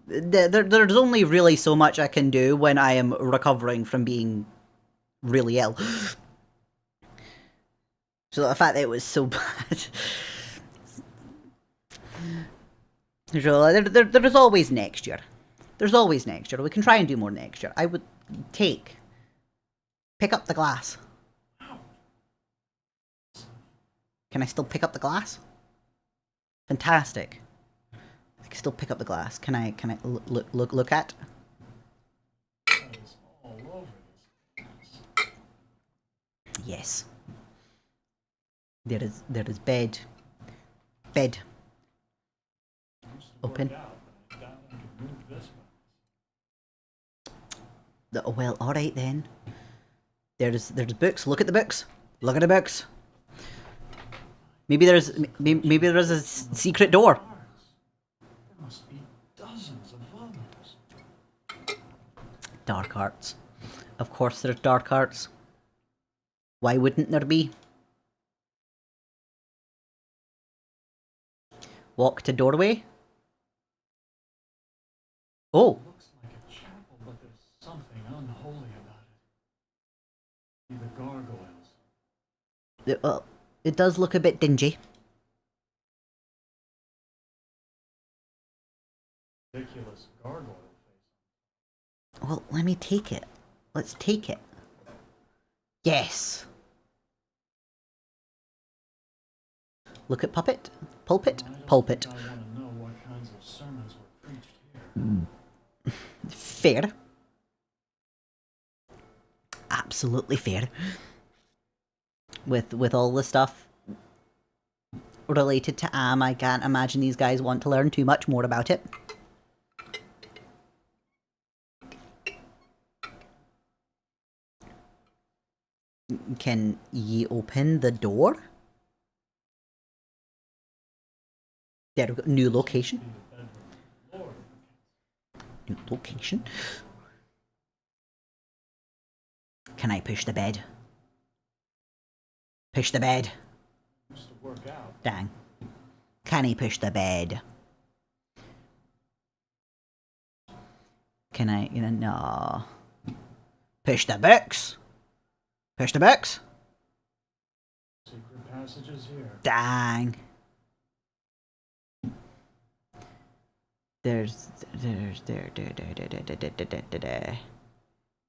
there's only really so much I can do when I am recovering from being really ill. So the fact that it was so bad. There's always next year. There's always next year. We can try and do more next year. I would pick up the glass. Can I still pick up the glass? Fantastic. I can still pick up the glass. Can I look at? Yes. There is bed. Open. Oh, well, all right then. There's books. Look at the books. Look at the books. Maybe there's a secret door. There must be dozens of others. Dark arts. Of course there's dark arts. Why wouldn't there be? Walk to doorway. Oh, It looks like a chapel, but there's something unholy about it. See the gargoyles. it does look a bit dingy. Ridiculous gargoyle face. Well, let me take it. Let's take it. Yes. Look at puppet. Pulpit. Pulpit. I want to know what kinds of sermons were preached here. Fair. Absolutely fair. With all the stuff related to Am, I can't imagine these guys want to learn too much more about it. Can ye open the door? There we go. New location. New location. Can I push the bed? Push the bed. Used to work out. Dang. Can he push the bed? Can I, no. Push the books. Push the books. Secret passages here. Dang. There's.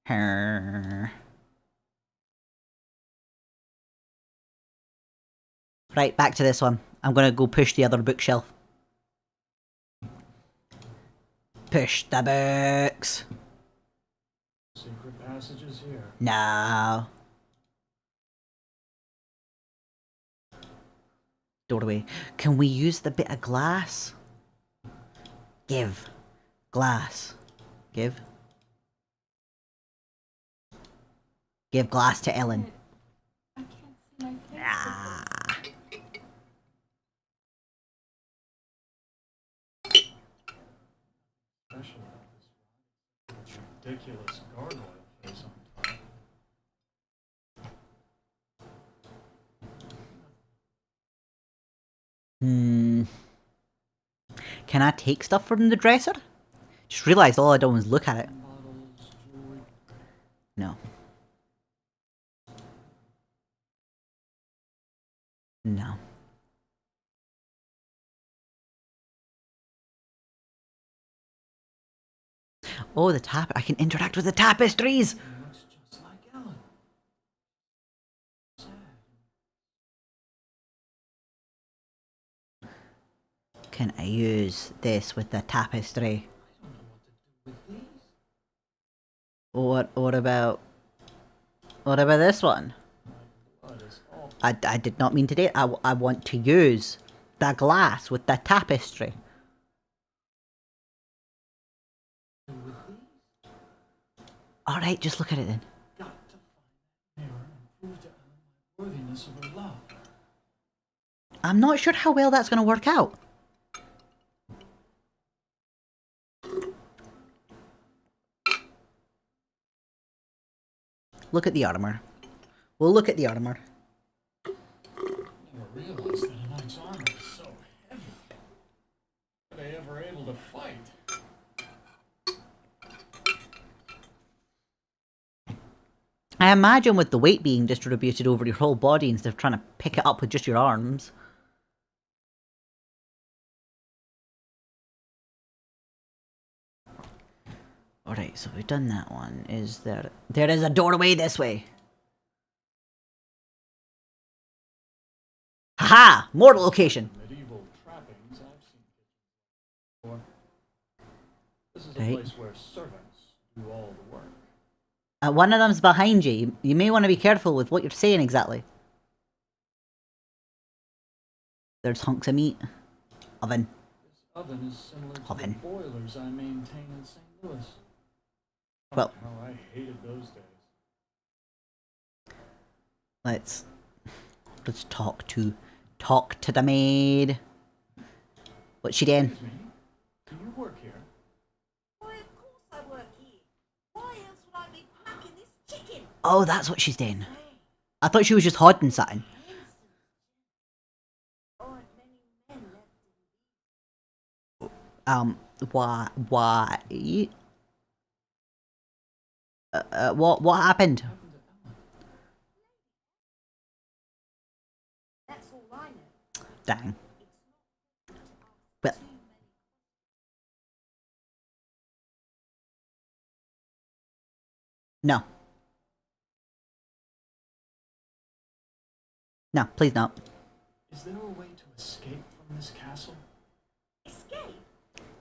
Her. Right, back to this one. I'm gonna go push the other bookshelf. Push the books. Secret passages here. No. Doorway. Can we use the bit of glass? Give. Glass. Give. Give glass to Ellen. I can't see my face. Ah. Special about this ridiculous gargoyle face on top. Can I take stuff from the dresser? Just realised all I done was look at it. Bottles, jewelry. No. No. Oh, the tap. I can interact with the tapestries! It looks just like Ellen. Sad. Can I use this with the tapestry? I don't know what to do with these. What about... What about this one? My blood is all I did not mean to do it. I want to use the glass with the tapestry. with these. Alright, just look at it then. Got to find that mirror and prove to Ellen my worthiness of her love. I'm not sure how well that's going to work out. Look at the armor. We'll look at the armor. Never realized that a knight's armor is so heavy. Are they ever able to fight? I imagine with the weight being distributed over your whole body instead of trying to pick it up with just your arms. Alright, so we've done that one. Is there... There is a doorway this way. Haha! More location! Medieval trappings I've seen before. This is a Right. place where servants do all the work. One of them's behind you. You may want to be careful with what you're saying exactly. There's hunks of meat. Oven. This oven is similar to Oven. the boilers I maintain in St. Louis. Well- How I hated those days. Let's talk to the maid. What's she doing? Excuse me, do you work here? Why, of course I work here. Why else would I be packing this Oh, that's what she's doing. I thought she was just hiding something. Why? What happened? Dang. Well, no. No, please not. Is there a way to escape from this castle? Escape?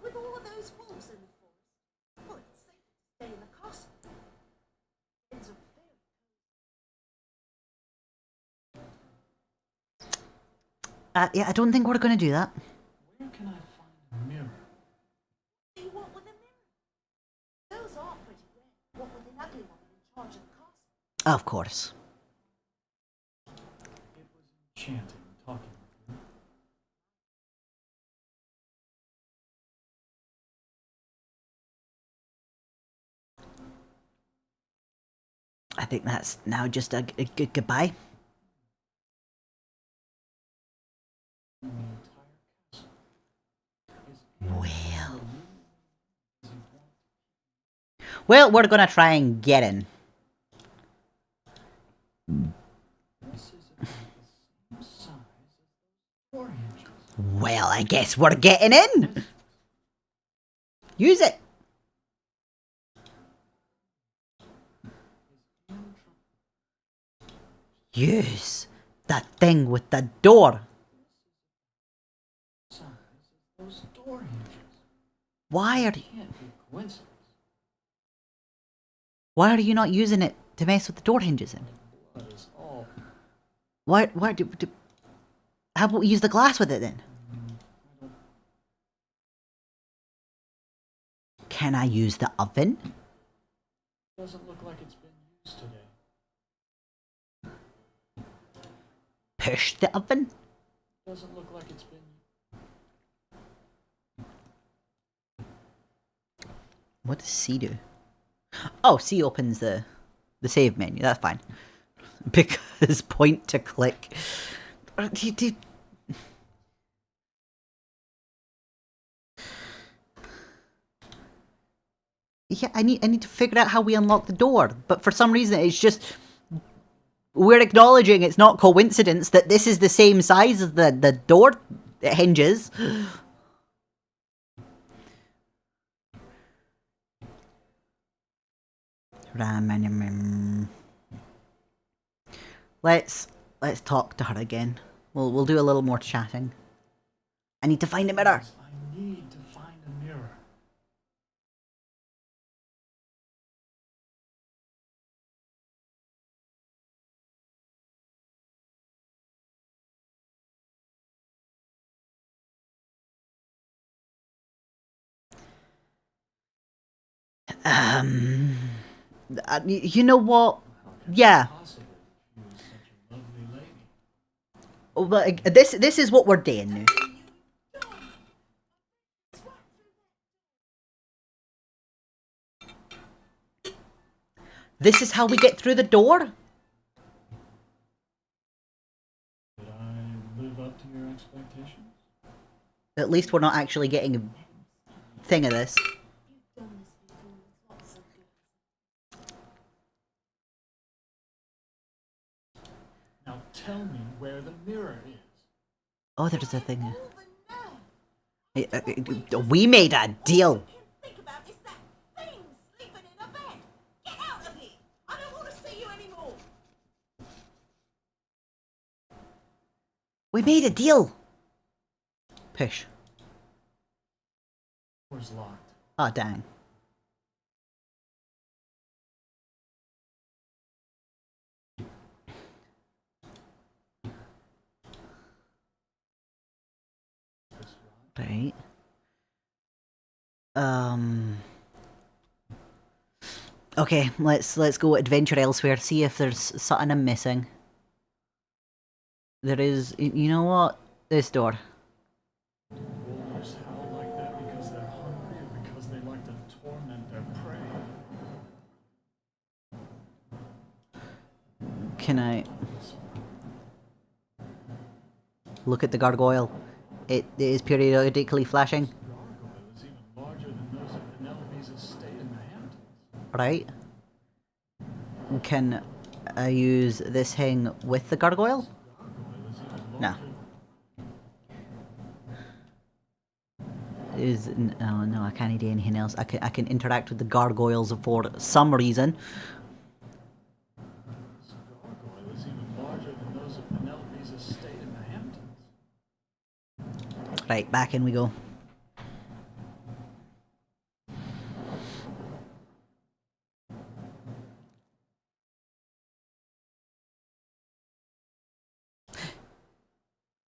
With all of those wolves in the forest? Well, it's safe to stay in the castle. It's a very... Yeah, I don't think we're gonna do that. Where can I find a mirror? What do you want with a mirror? Those are pretty rare. What with an ugly woman in charge of the castle? Of course. It was enchanting talking with you. I think that's now just a good goodbye. The entire castle is Well. Well, we're gonna try and get in. This is about the same size as those 4 inches. Well, I guess we're getting in. Use it. Use that thing with the door. Size as those door hinges. Why are Can't be a coincidence. Why are you not using it to mess with the door hinges in? Blood is all. Why do how about we use the glass with it then? Can I use the oven? Doesn't look like it's been used today. Push the oven? Doesn't look like it's been. What does C do? Oh, C opens the save menu. That's fine. Because point to click. Yeah, I need to figure out how we unlock the door. But for some reason, it's just we're acknowledging it's not coincidence that this is the same size as the door hinges. Let's talk to her again. We'll do a little more chatting. I need to find a mirror. I need to find a mirror. You know what? Yeah. Possible. She was such a lovely lady. Oh, but this is what we're doing now. This is how we get through the door? Did I live up to your expectations? At least we're not actually getting a thing of this. You've done this before with lots of girls. Now tell me where the mirror is. Oh, there's a thing. All the nerve. We made a deal. Think about is that thing sleeping in a bed. Get out of here. I don't want to see you anymore. We made a deal. Push. Door's locked. Oh, dang. This locked. Right. Okay, let's go adventure elsewhere. See if there's something I'm missing. There is. You know what? This door. Wolves howl like that because they're hungry or because they like to torment their prey. Can I look at the gargoyle? It is periodically flashing. Gargoyle is even larger than those at Penelope's estate in the Hamptons. Right. Can I use this thing with the gargoyle? Gargoyle is even No. larger. No, I can't do anything else. I can interact with the gargoyles for some reason. This gargoyle is even larger than those at Penelope's estate in the Hamptons. Right, back in we go.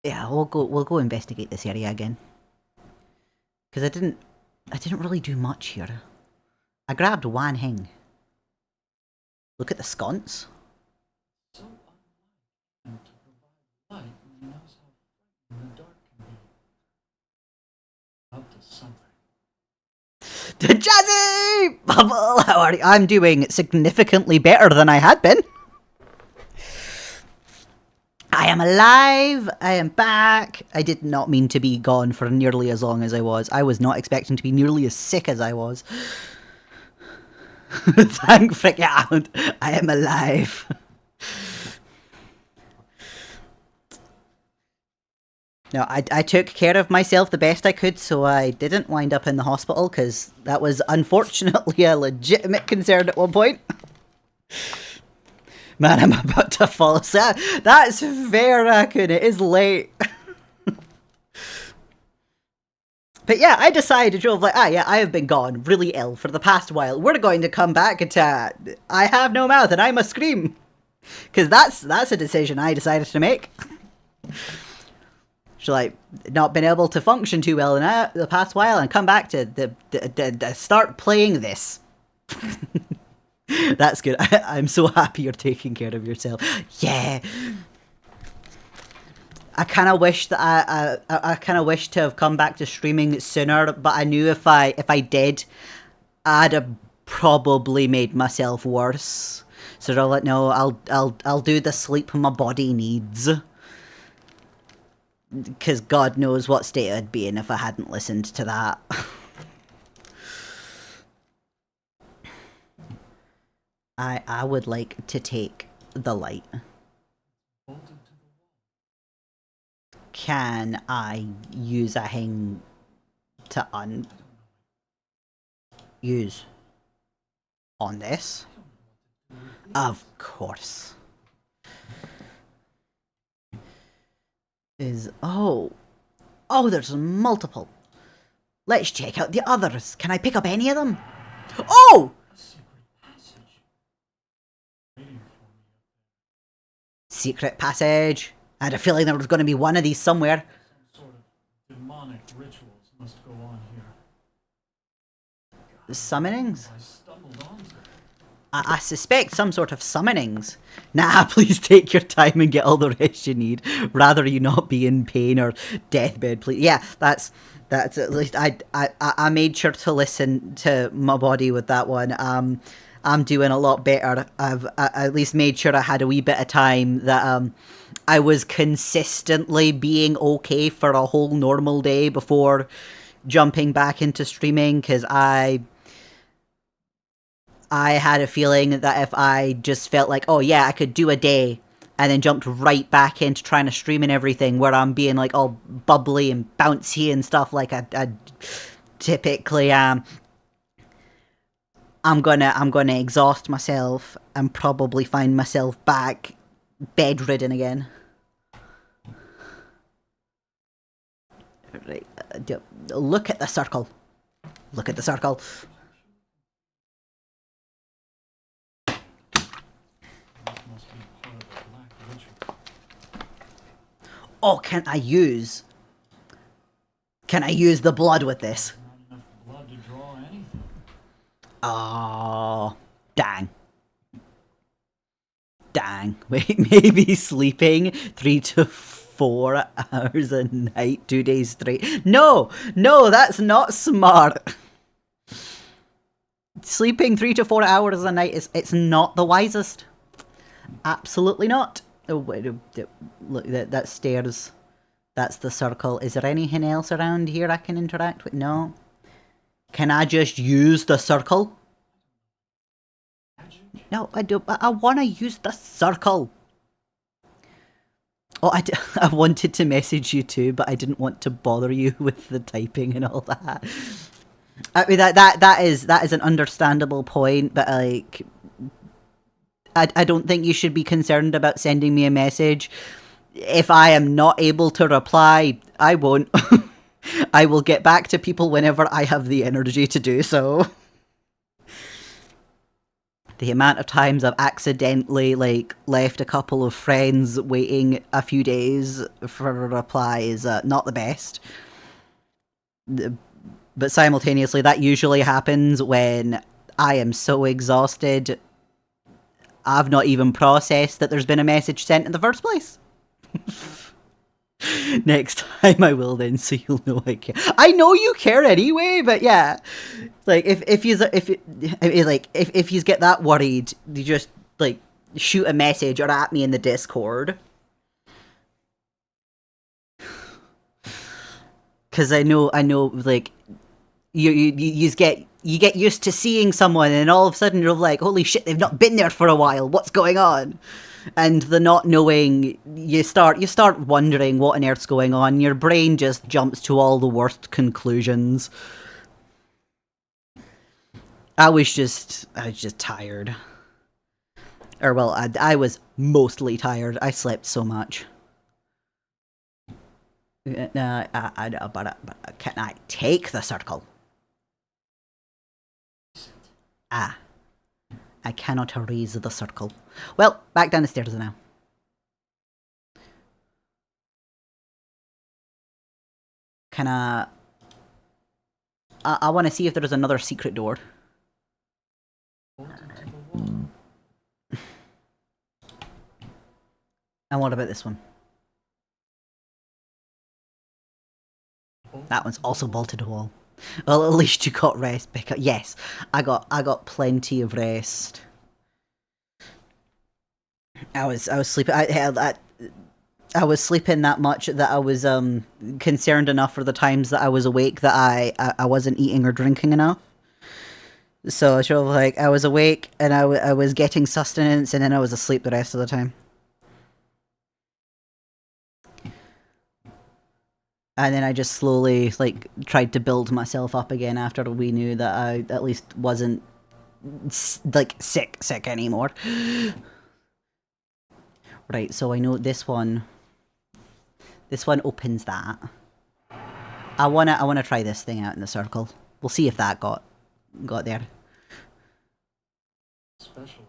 Yeah, we'll go investigate this area again. Because I didn't really do much here. I grabbed one thing. Look at the sconce. So unlike him to provide light when he knows how frightening the dark can be. Up to something. Jazzy! Bubble, how are you? I'm doing significantly better than I had been. I am alive. I am back. I did not mean to be gone for nearly as long as I was. I was not expecting to be nearly as sick as I was. Thank frick out. I am alive. No, I took care of myself the best I could, so I didn't wind up in the hospital, because that was unfortunately a legitimate concern at one point. Man, I'm about to fall asleep. That's fair, Raccoon. It is late. But yeah, I decided, yeah, I have been gone, really ill, for the past while. We're going to come back to I have no mouth and I must scream. Because that's a decision I decided to make. So, not been able to function too well in the past while and come back to start playing this. That's good. I'm so happy you're taking care of yourself. Yeah. I kind of wish that I kind of wish to have come back to streaming sooner, but I knew if I did, I'd have probably made myself worse. So no, I'll do the sleep my body needs. Because God knows what state I'd be in if I hadn't listened to that. I would like to take the light. Bolted to the wall. Can I use a thing to use on this? Of course. Oh, there's multiple. Let's check out the others. Can I pick up any of them? Oh! A secret passage. Waiting for me. Secret passage. I had a feeling there was going to be one of these somewhere. Some sort of demonic rituals must go on here. Summonings? I stumbled onto it. I suspect some sort of summonings. Nah, please take your time and get all the rest you need. Rather you not be in pain or deathbed, please. Yeah, that's at least I made sure to listen to my body with that one. I'm doing a lot better. I at least made sure I had a wee bit of time that I was consistently being okay for a whole normal day before jumping back into streaming, because I had a feeling that if I just felt like, oh yeah, I could do a day, and then jumped right back into trying to stream and everything, where I'm being like all bubbly and bouncy and stuff like I typically am, I'm gonna exhaust myself and probably find myself back bedridden again. Right, look at the circle. Look at the circle. Must be part of the black ritual. Oh, can I use the blood with this? Not enough blood to draw anything. Oh, dang. Wait, maybe sleeping 3 to 4 hours a night, 2 days straight. No, that's not smart. Sleeping 3 to 4 hours a night it's not the wisest. Absolutely not. Oh, wait, look, that stairs. That's the circle. Is there anything else around here I can interact with? No. Can I just use the circle? No, I don't. I want to use the circle. Oh, I wanted to message you too, but I didn't want to bother you with the typing and all that. I mean, that is an understandable point, but like, I don't think you should be concerned about sending me a message. If I am not able to reply, I won't. I will get back to people whenever I have the energy to do so. The amount of times I've accidentally, like, left a couple of friends waiting a few days for a reply is not the best. But simultaneously, that usually happens when I am so exhausted, I've not even processed that there's been a message sent in the first place. Next time I will then, so you'll know I care. I know you care anyway, but yeah, like if you get that worried, you just like shoot a message or at me in the Discord, because I know like you get used to seeing someone and all of a sudden you're like, holy shit, they've not been there for a while. What's going on? And the not knowing, you start wondering what on earth's going on. Your brain just jumps to all the worst conclusions. I was just tired. Or well, I was mostly tired. I slept so much. But can I take the circle? Ah. I cannot erase the circle. Well, back down the stairs now. Can I want to see if there's another secret door. And what about this one? That one's also bolted to the wall. Well, at least you got rest, Becca. Yes, I got plenty of rest. I was sleeping. I was sleeping that much that I was concerned enough for the times that I was awake that I wasn't eating or drinking enough. So sort of like I was awake and I was getting sustenance and then I was asleep the rest of the time. And then I just slowly, like, tried to build myself up again after we knew that I at least wasn't, like, sick anymore. Right, so I know this one opens that. I wanna try this thing out in the circle. We'll see if that got there. Special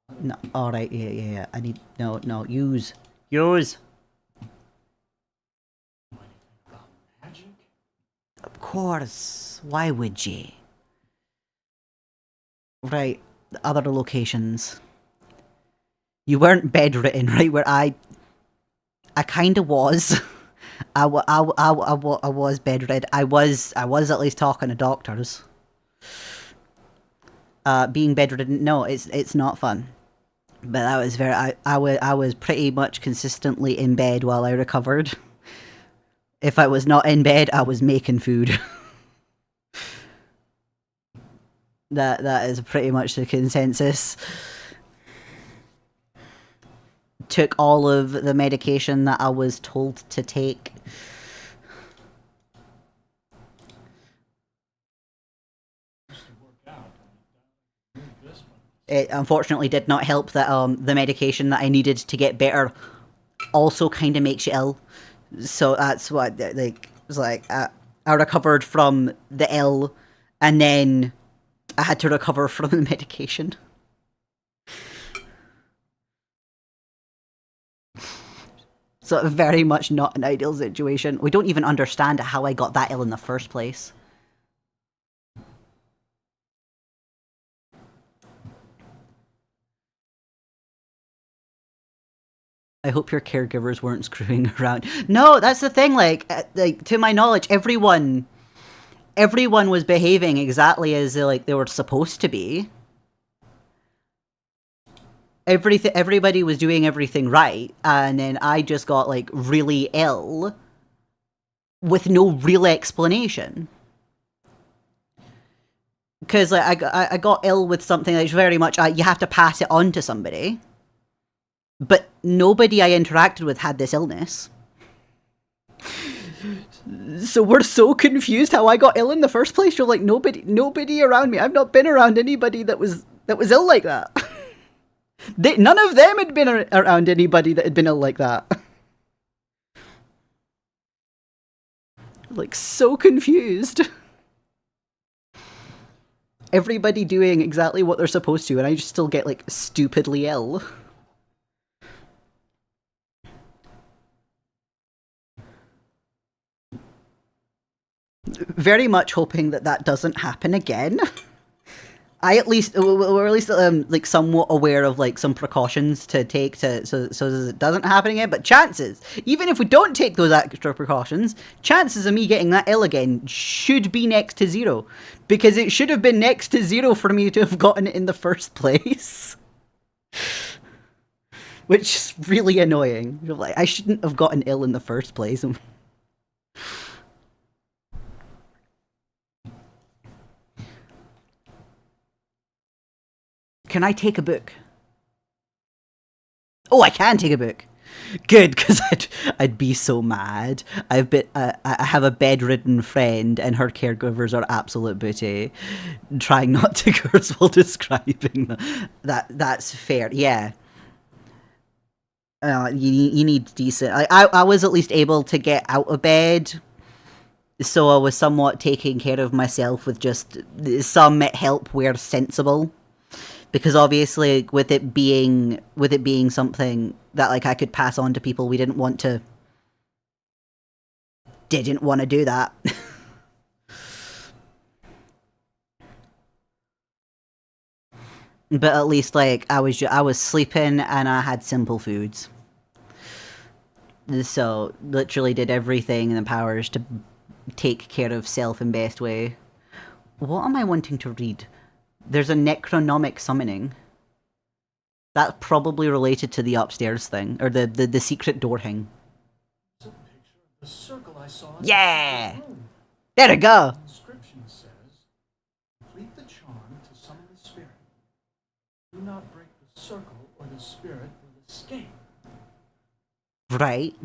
about this. No, alright, yeah. I need, no, use. Magic? Of course. Why would you? Right. Other locations. You weren't bedridden, right? Where I kind of was. I was bedridden. I was at least talking to doctors. Being bedridden, no, it's not fun. But that was I was pretty much consistently in bed while I recovered. If I was not in bed, I was making food. That is pretty much the consensus. Took all of the medication that I was told to take. It unfortunately did not help that the medication that I needed to get better also kind of makes you ill. So that's what, like, it was like, I recovered from the ill, and then I had to recover from the medication. So very much not an ideal situation. We don't even understand how I got that ill in the first place. I hope your caregivers weren't screwing around. No, that's the thing, like to my knowledge, everyone was behaving exactly as they were supposed to be. everybody was doing everything right, and then I just got like really ill with no real explanation. Because like I got ill with something that's very much you have to pass it on to somebody, but nobody I interacted with had this illness. So we're so confused how I got ill in the first place. You're like, nobody around me. I've not been around anybody that was ill like that. None of them had been around anybody that had been ill like that. Like, so confused. Everybody doing exactly what they're supposed to, and I just still get, like, stupidly ill. Very much hoping that that doesn't happen again. I at least, or at least, like, somewhat aware of, like, some precautions to take so it doesn't happen again, but chances, even if we don't take those extra precautions, chances of me getting that ill again should be next to zero. Because it should have been next to zero for me to have gotten it in the first place. Which is really annoying. Like, I shouldn't have gotten ill in the first place. Can I take a book? Oh, I can take a book. Good, because I'd be so mad. I have a bedridden friend, and her caregivers are absolute booty. Trying not to curse while describing them. That's fair. Yeah. You need decent. I was at least able to get out of bed, so I was somewhat taking care of myself with just some help where sensible. Because obviously, with it being something that like I could pass on to people, we didn't want to do that. But at least like I was sleeping and I had simple foods, so literally did everything in the powers to take care of self in best way. What am I wanting to read? There's a necronomic summoning. That's probably related to the upstairs thing, or the secret door thing. It's a picture of the circle I saw in Yeah! the room. There we go! The inscription says, complete the charm to summon the spirit. Do not break the circle or the spirit will escape. Right.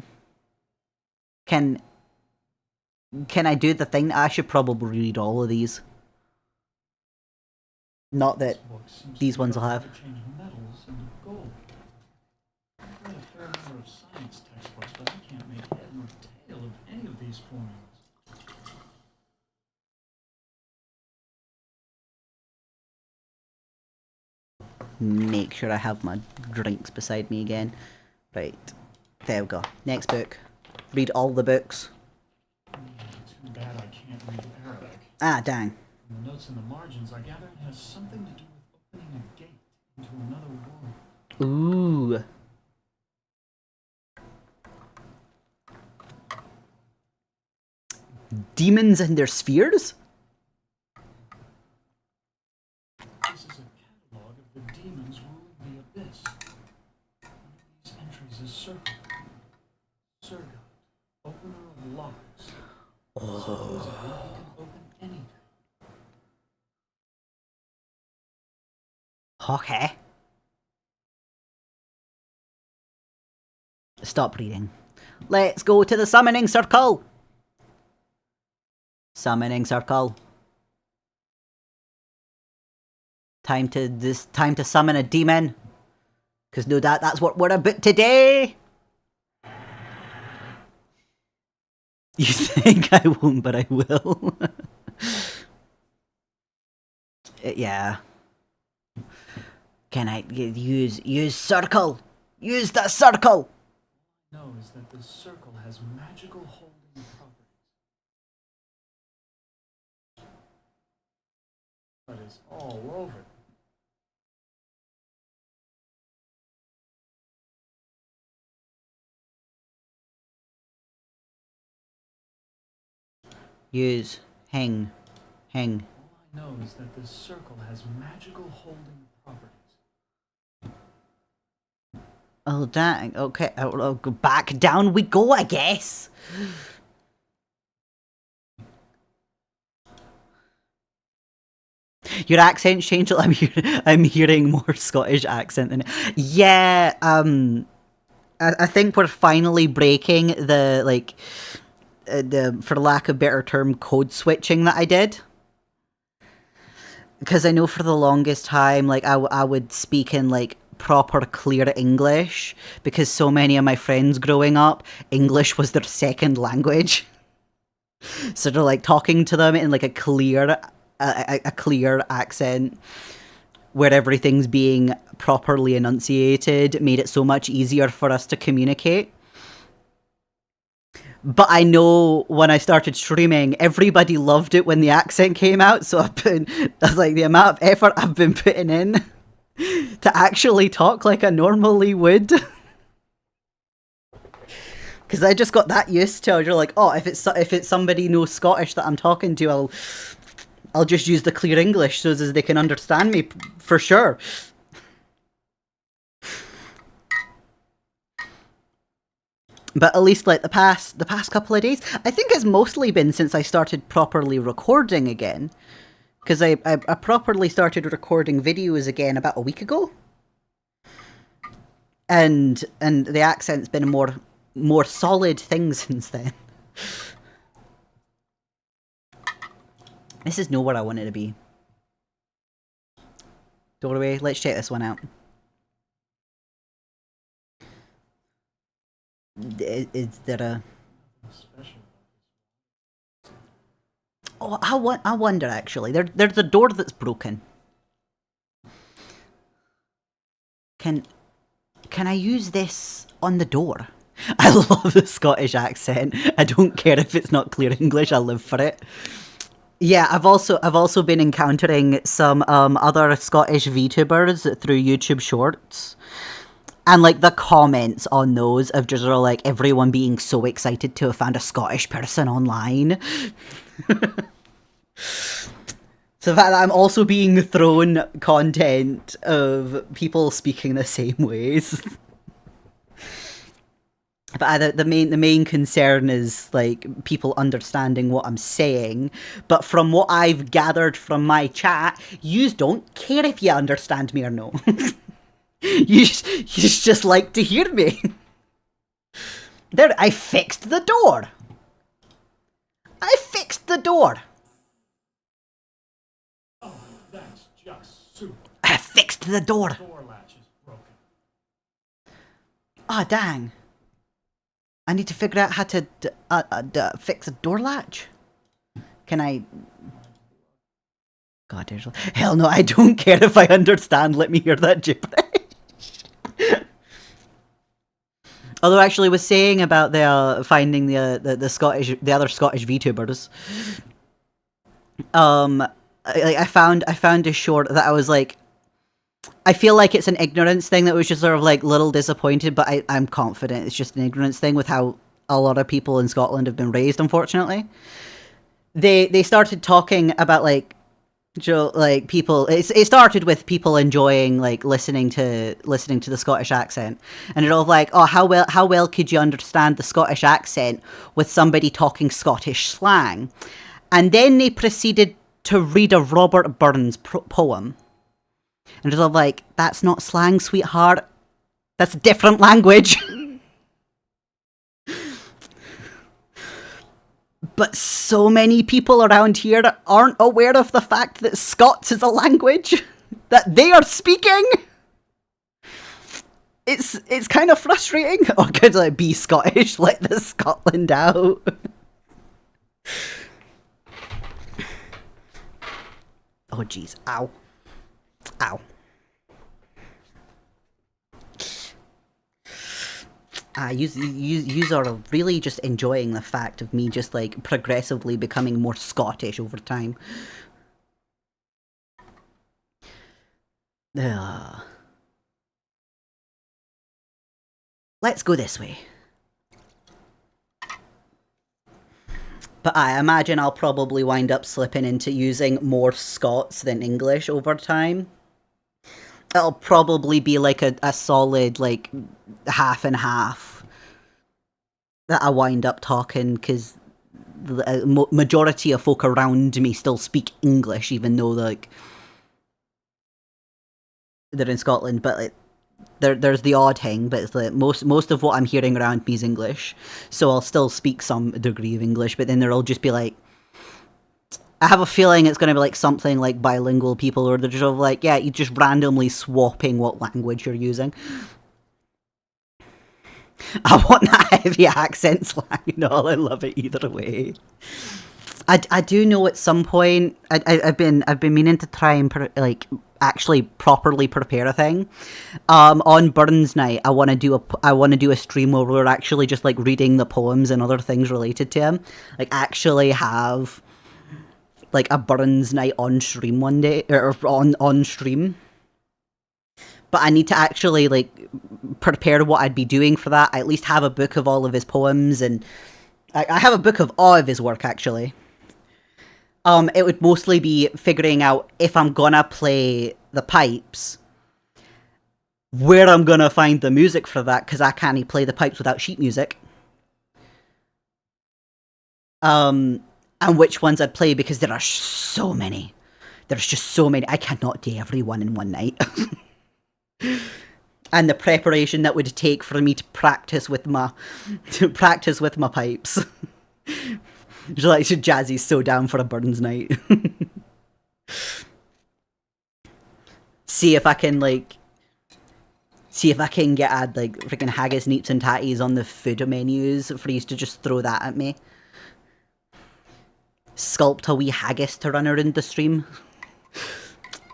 Can I do the thing? I should probably read all of these. Not that these ones will have. Change metals into gold. I've read a fair number of science textbooks, but I can't make head nor tail of any of these formulas. Make sure I have my drinks beside me again. Right. There we go. Next book. Read all the books. Too bad I can't read Arabic. Ah, dang. From the notes in the margins, I gather it has something to do with opening a gate into another world. Ooh. Demons and their spheres? This is a catalog of the demons ruling the abyss. One of these entries is circled. Surgot, opener of locks. Supposedly he can open anything. Okay. Stop reading. Let's go to the summoning circle. Summoning circle. Time to summon a demon. Cause no doubt that's what we're about today. You think I won't, but I will. Yeah. Can I use circle? Use the circle. Know is that this circle has magical holding properties. But it's all over. Use hang. All I know is that this circle has magical holding properties. Oh, dang. Okay, I'll go back down we go, I guess. Your accent's changed. I'm hearing more Scottish accent than. Yeah, I think we're finally breaking the, like, the, for lack of better term, code switching that I did. Because I know for the longest time, like, I would speak in, like, proper clear English, because so many of my friends growing up, English was their second language. So they're, like, talking to them in, like, a clear accent where everything's being properly enunciated made it so much easier for us to communicate. But I know when I started streaming, everybody loved it when the accent came out. So that's like the amount of effort I've been putting in to actually talk like I normally would. Because I just got that used to it. You're like, oh, if it's somebody knows Scottish that I'm talking to, I'll just use the clear English so as they can understand me for sure. But at least like the past couple of days, I think it's mostly been since I started properly recording again. Because I properly started recording videos again about a week ago. And the accent's been a more solid thing since then. This is not where I wanted to be. Doorway, let's check this one out. Is there a... Oh, I wonder actually. There's a door that's broken. Can I use this on the door? I love the Scottish accent. I don't care if it's not clear English. I live for it. Yeah, I've also been encountering some other Scottish VTubers through YouTube Shorts. And, like, the comments on those of just, like, everyone being so excited to have found a Scottish person online. So the fact that I'm also being thrown content of people speaking the same ways. But the main concern is, like, people understanding what I'm saying. But from what I've gathered from my chat, yous don't care if you understand me or no. You just like to hear me. There, I fixed the door. I fixed the door. Oh, that's just super. I fixed the door. Door latch is broken. Ah, dang. I need to figure out how to fix a door latch. Can I... God, there's... Hell no, I don't care if I understand. Let me hear that gibberish. Although I actually was saying about the finding the other Scottish VTubers. I found a short that I was like, I feel like it's an ignorance thing that was just sort of like little disappointed, but I'm confident it's just an ignorance thing with how a lot of people in Scotland have been raised, unfortunately. They started talking about like people. It started with people enjoying like listening to the Scottish accent, and they're all like, "Oh, how well could you understand the Scottish accent with somebody talking Scottish slang?" And then they proceeded to read a Robert Burns poem, and they're all like, "That's not slang, sweetheart. That's a different language." But so many people around here aren't aware of the fact that Scots is a language that they are speaking. It's kind of frustrating. Or could I be Scottish? Let the Scotland out. Oh jeez. Ow. Ow. You are really just enjoying the fact of me just like progressively becoming more Scottish over time. Let's go this way. But I imagine I'll probably wind up slipping into using more Scots than English over time. it'll probably be like a solid like half and half that I wind up talking, because the majority of folk around me still speak English, even though like they're in Scotland. But like, there's the odd thing, but it's like most of what I'm hearing around me is English, so I'll still speak some degree of English. But then there'll just be like, I have a feeling it's going to be like something like bilingual people, or they're just like, yeah, you're just randomly swapping what language you're using. I want that heavy accent slang and all. I love it either way. I do know at some point I've been meaning to try and actually properly prepare a thing. On Burns Night, I want to do a stream where we're actually just like reading the poems and other things related to him. Like actually have like a Burns Night on stream one day, or on stream. But I need to actually like prepare what I'd be doing for that. I at least have a book of all of his poems, and I have a book of all of his work actually. It would mostly be figuring out if I'm gonna play the pipes, where I'm gonna find the music for that, because I can't play the pipes without sheet music. And which ones I'd play, because there are so many. There's just so many. I cannot do every one in one night. And the preparation that would take for me to practice with my pipes. Just like, Jazzy's so down for a Burns Night. see if I can get add like freaking haggis, neeps and tatties on the food menus for you to just throw that at me. Sculpt a wee haggis to run around the stream.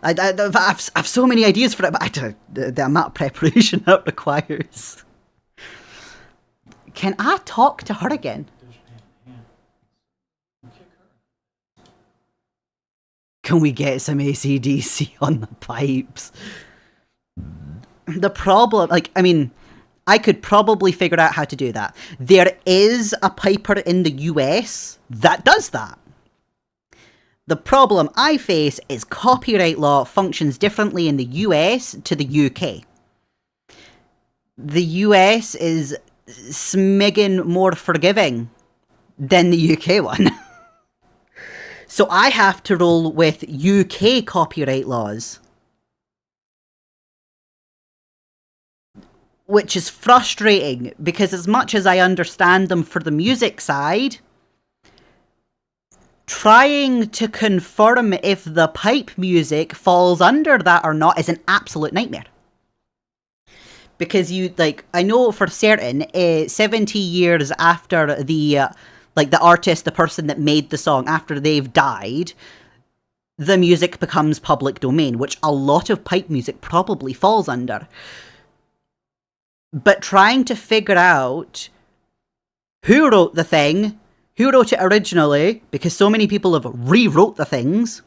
I've so many ideas for it, but the amount of preparation that requires. Can I talk to her again? Can we get some AC/DC on the pipes? The problem, like, I mean, I could probably figure out how to do that. There is a piper in the US that does that. The problem I face is copyright law functions differently in the US to the UK. The US is smiggin' more forgiving than the UK one. So I have to roll with UK copyright laws. Which is frustrating, because as much as I understand them for the music side, trying to confirm if the pipe music falls under that or not is an absolute nightmare. Because I know for certain, 70 years after the artist, the person that made the song, after they've died, the music becomes public domain, which a lot of pipe music probably falls under. But trying to figure out who wrote the thing, who wrote it originally, because so many people have rewrote the things.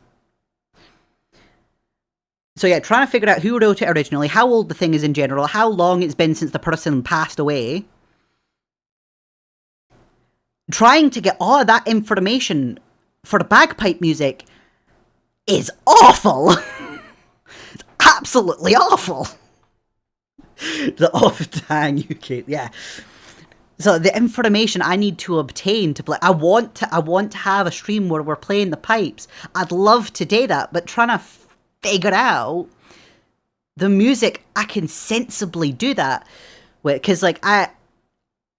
So yeah, trying to figure out who wrote it originally, how old the thing is in general, how long it's been since the person passed away. Trying to get all of that information for the bagpipe music is awful. It's absolutely awful. The off-dang UK, yeah. So the information I need to obtain to play, I want to have a stream where we're playing the pipes. I'd love to do that, but trying to figure out the music, I can sensibly do that with, because like I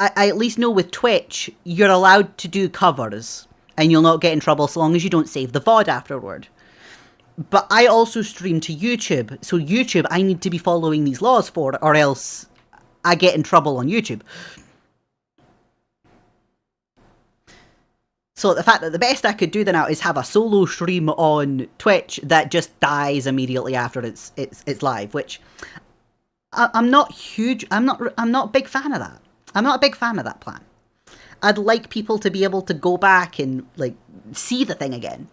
at least know with Twitch you're allowed to do covers and you'll not get in trouble so long as you don't save the VOD afterward. But I also stream to YouTube, so YouTube I need to be following these laws for, or else I get in trouble on YouTube. So the fact that the best I could do now is have a solo stream on Twitch that just dies immediately after it's live, which I'm not a big fan of that. I'm not a big fan of that plan. I'd like people to be able to go back and like see the thing again.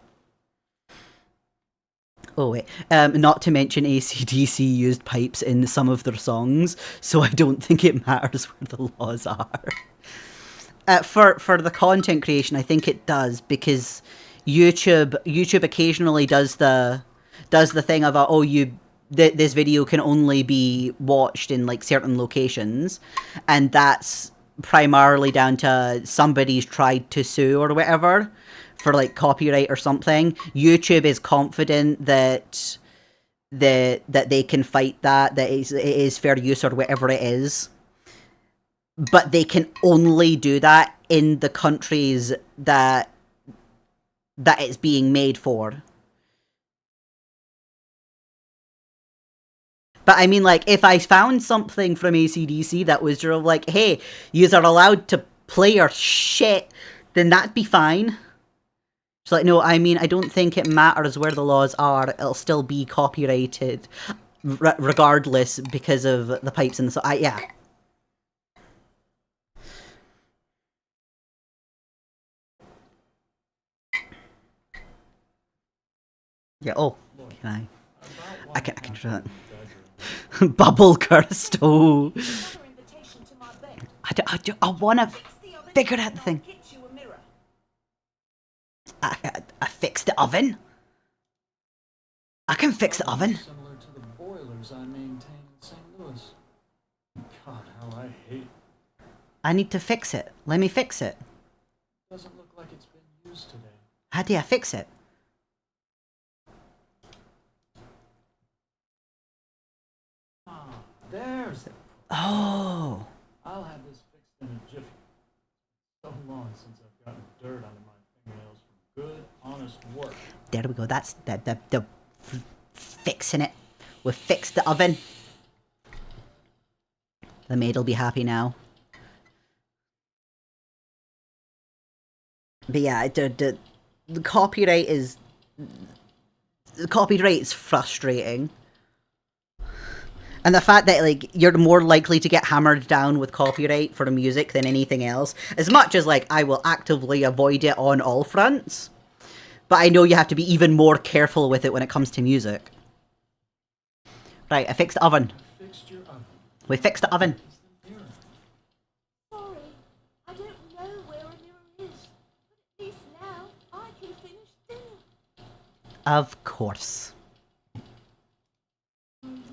Oh wait, not to mention AC/DC used pipes in some of their songs, so I don't think it matters where the laws are. For the content creation, I think it does, because YouTube occasionally does the thing of this video can only be watched in like certain locations, and that's primarily down to somebody's tried to sue or whatever for like copyright or something. YouTube is confident that they can fight that it is fair use or whatever it is, but they can only do that in the countries that it's being made for. But I mean, like, if I found something from AC/DC that was sort of like, hey, yous are allowed to play your shit, then that'd be fine. It's like, no, I mean, I don't think it matters where the laws are. It'll still be copyrighted, regardless, because of the pipes and the... yeah. Yeah, oh, can I can do that. Bubble cursed, oh. Another invitation to my bed. I wanna Fix the oven figure and out the I'll thing. get you a mirror. I fixed the oven. I can fix the oven. Similar to the boilers I maintain in St. Louis. God, how I hate. I need to fix it. Let me fix it. Doesn't look like it's been used today. How do I fix it? Ah, there's the... Oh. I'll have this fixed in a jiffy. So long since I've gotten dirt under my fingernails from good, honest work. There we go. That's the fixing it. We've fixed the oven. The maid'll be happy now. But yeah, the copyright is... The copyright is frustrating. And the fact that, like, you're more likely to get hammered down with copyright for music than anything else. As much as, like, I will actively avoid it on all fronts. But I know you have to be even more careful with it when it comes to music. Right, I fixed the oven. Fixed your oven. We fixed the oven. Is the mirror. Sorry, I don't know where a mirror is. But at least now I can finish dinner. Of course.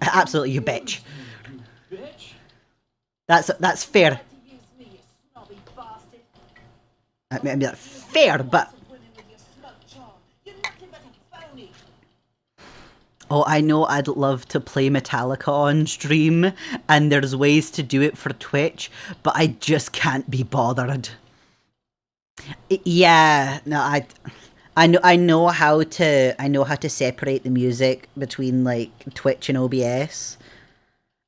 Absolutely, you bitch. You bitch. That's fair. To use me, you snobby bastard. I mean, that's fair, but... Women with your smoke charm. You're nothing but a phony. Oh, I know I'd love to play Metallica on stream, and there's ways to do it for Twitch, but I just can't be bothered. Yeah, no, I know how to separate the music between like Twitch and OBS.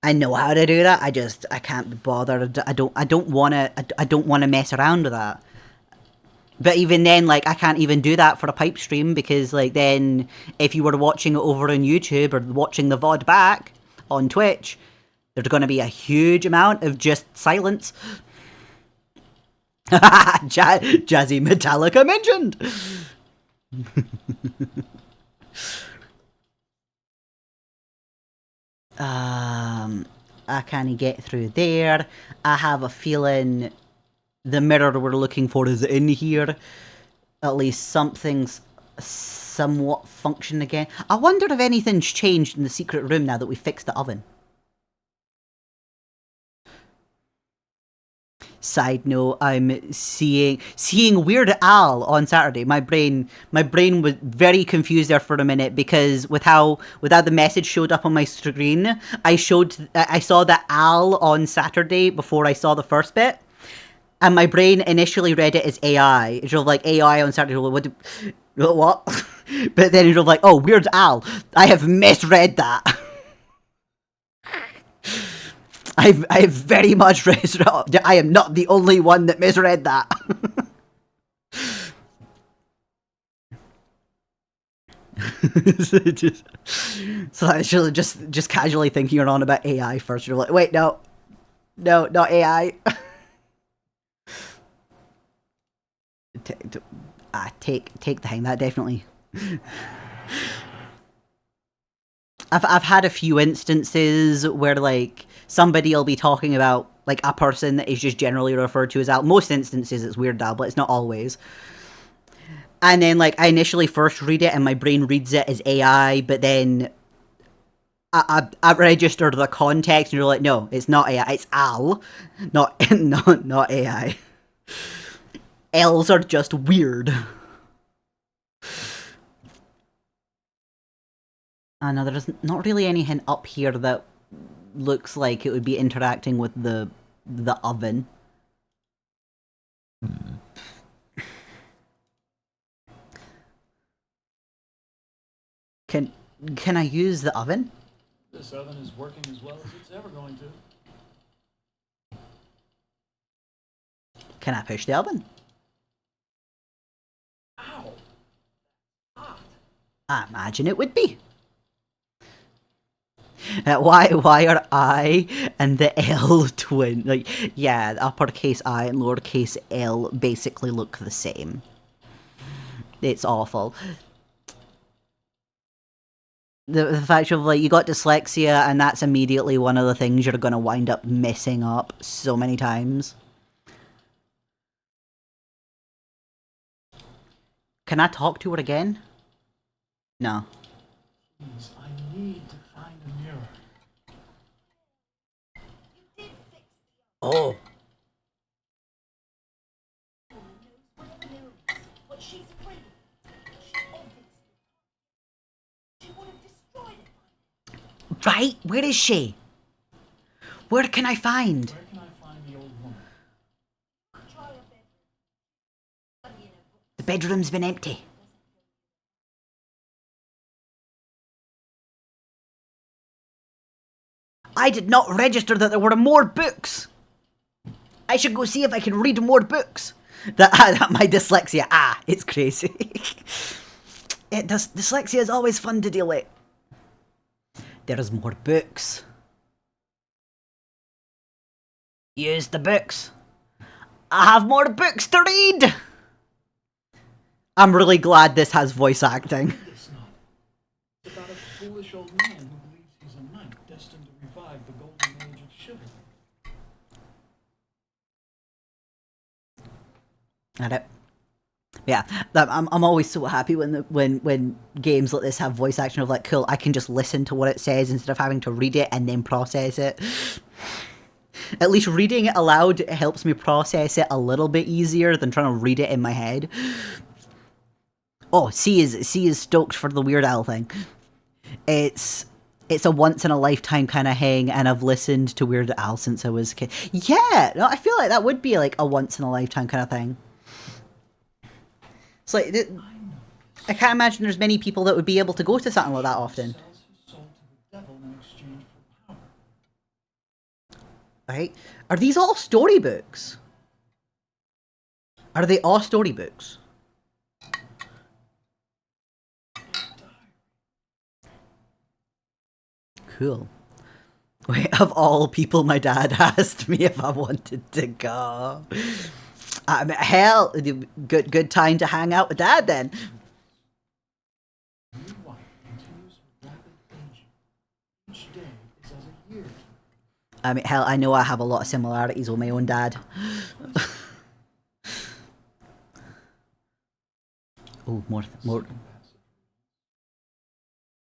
I know how to do that. I can't be bothered. I don't want to mess around with that. But even then, like, I can't even do that for a pipe stream because, like, then if you were watching it over on YouTube or watching the VOD back on Twitch, there's going to be a huge amount of just silence. Jazzy Metallica mentioned. I can't get through there. I have a feeling the mirror we're looking for is in here. At least something's somewhat functioning again. I wonder if anything's changed in the secret room now that we fixed the oven. Side note, I'm seeing Weird Al on Saturday. My brain was very confused there for a minute because with how the message showed up on my screen, I saw that Al on Saturday before I saw the first bit, and my brain initially read it as AI. It's sort of like AI on Saturday. What? But then it's sort of like, oh, Weird Al. I have misread that. I've very much read it. I am not the only one that misread that. So I should just casually thinking you're on about AI first. You're like, wait, no, not AI. Take the hang. That definitely. I've had a few instances where like somebody will be talking about like a person that is just generally referred to as Al. Most instances it's Weird Al, but it's not always. And then like I initially first read it and my brain reads it as AI, but then I registered the context, and you're like, no, it's not AI, it's Al, not not AI. L's are just weird. No, there's not really anything up here that looks like it would be interacting with the oven. Can I use the oven? This oven is working as well as it's ever going to. Can I push the oven? Ow! Hot. I imagine it would be. Why are I and the L twin? Like, yeah, uppercase I and lowercase L basically look the same. It's awful. The fact of, like, you got dyslexia and that's immediately one of the things you're going to wind up messing up so many times. Can I talk to her again? No. Please, I need to find a mirror. You did fix the Oh. woman knows where the mirror is, but she's afraid of it. She obviously she would have destroyed it by now. Right? Where is she? Where can I find? Where can I find the old woman? Try her bedroom. Study in her book. The bedroom's been empty. I did not register that there were more books. I should go see if I can read more books. My dyslexia. It's crazy. Dyslexia is always fun to deal with. There's more books. Use the books. I have more books to read. I'm really glad this has voice acting. It's not. It's about a foolish old man who believes he's a knight destined to revive the golden age of chivalry. At it. Yeah, I'm always so happy when games like this have voice action of, like, cool, I can just listen to what it says instead of having to read it and then process it. At least reading it aloud helps me process it a little bit easier than trying to read it in my head. Oh, C is stoked for the Weird Al thing. It's a once in a lifetime kind of thing, and I've listened to Weird Al since I was a kid. Yeah, no, I feel like that would be like a once in a lifetime kind of thing. It's like, I can't imagine there's many people that would be able to go to something like that often. Sells his soul to the devil in exchange for power. Right? Are these all storybooks? Are they all storybooks? Cool. Wait, of all people, my dad asked me if I wanted to go. Hell, good time to hang out with Dad then. New wife continues with rapid aging. Each day is as a year. Hell, I know I have a lot of similarities with my own dad. Oh, more.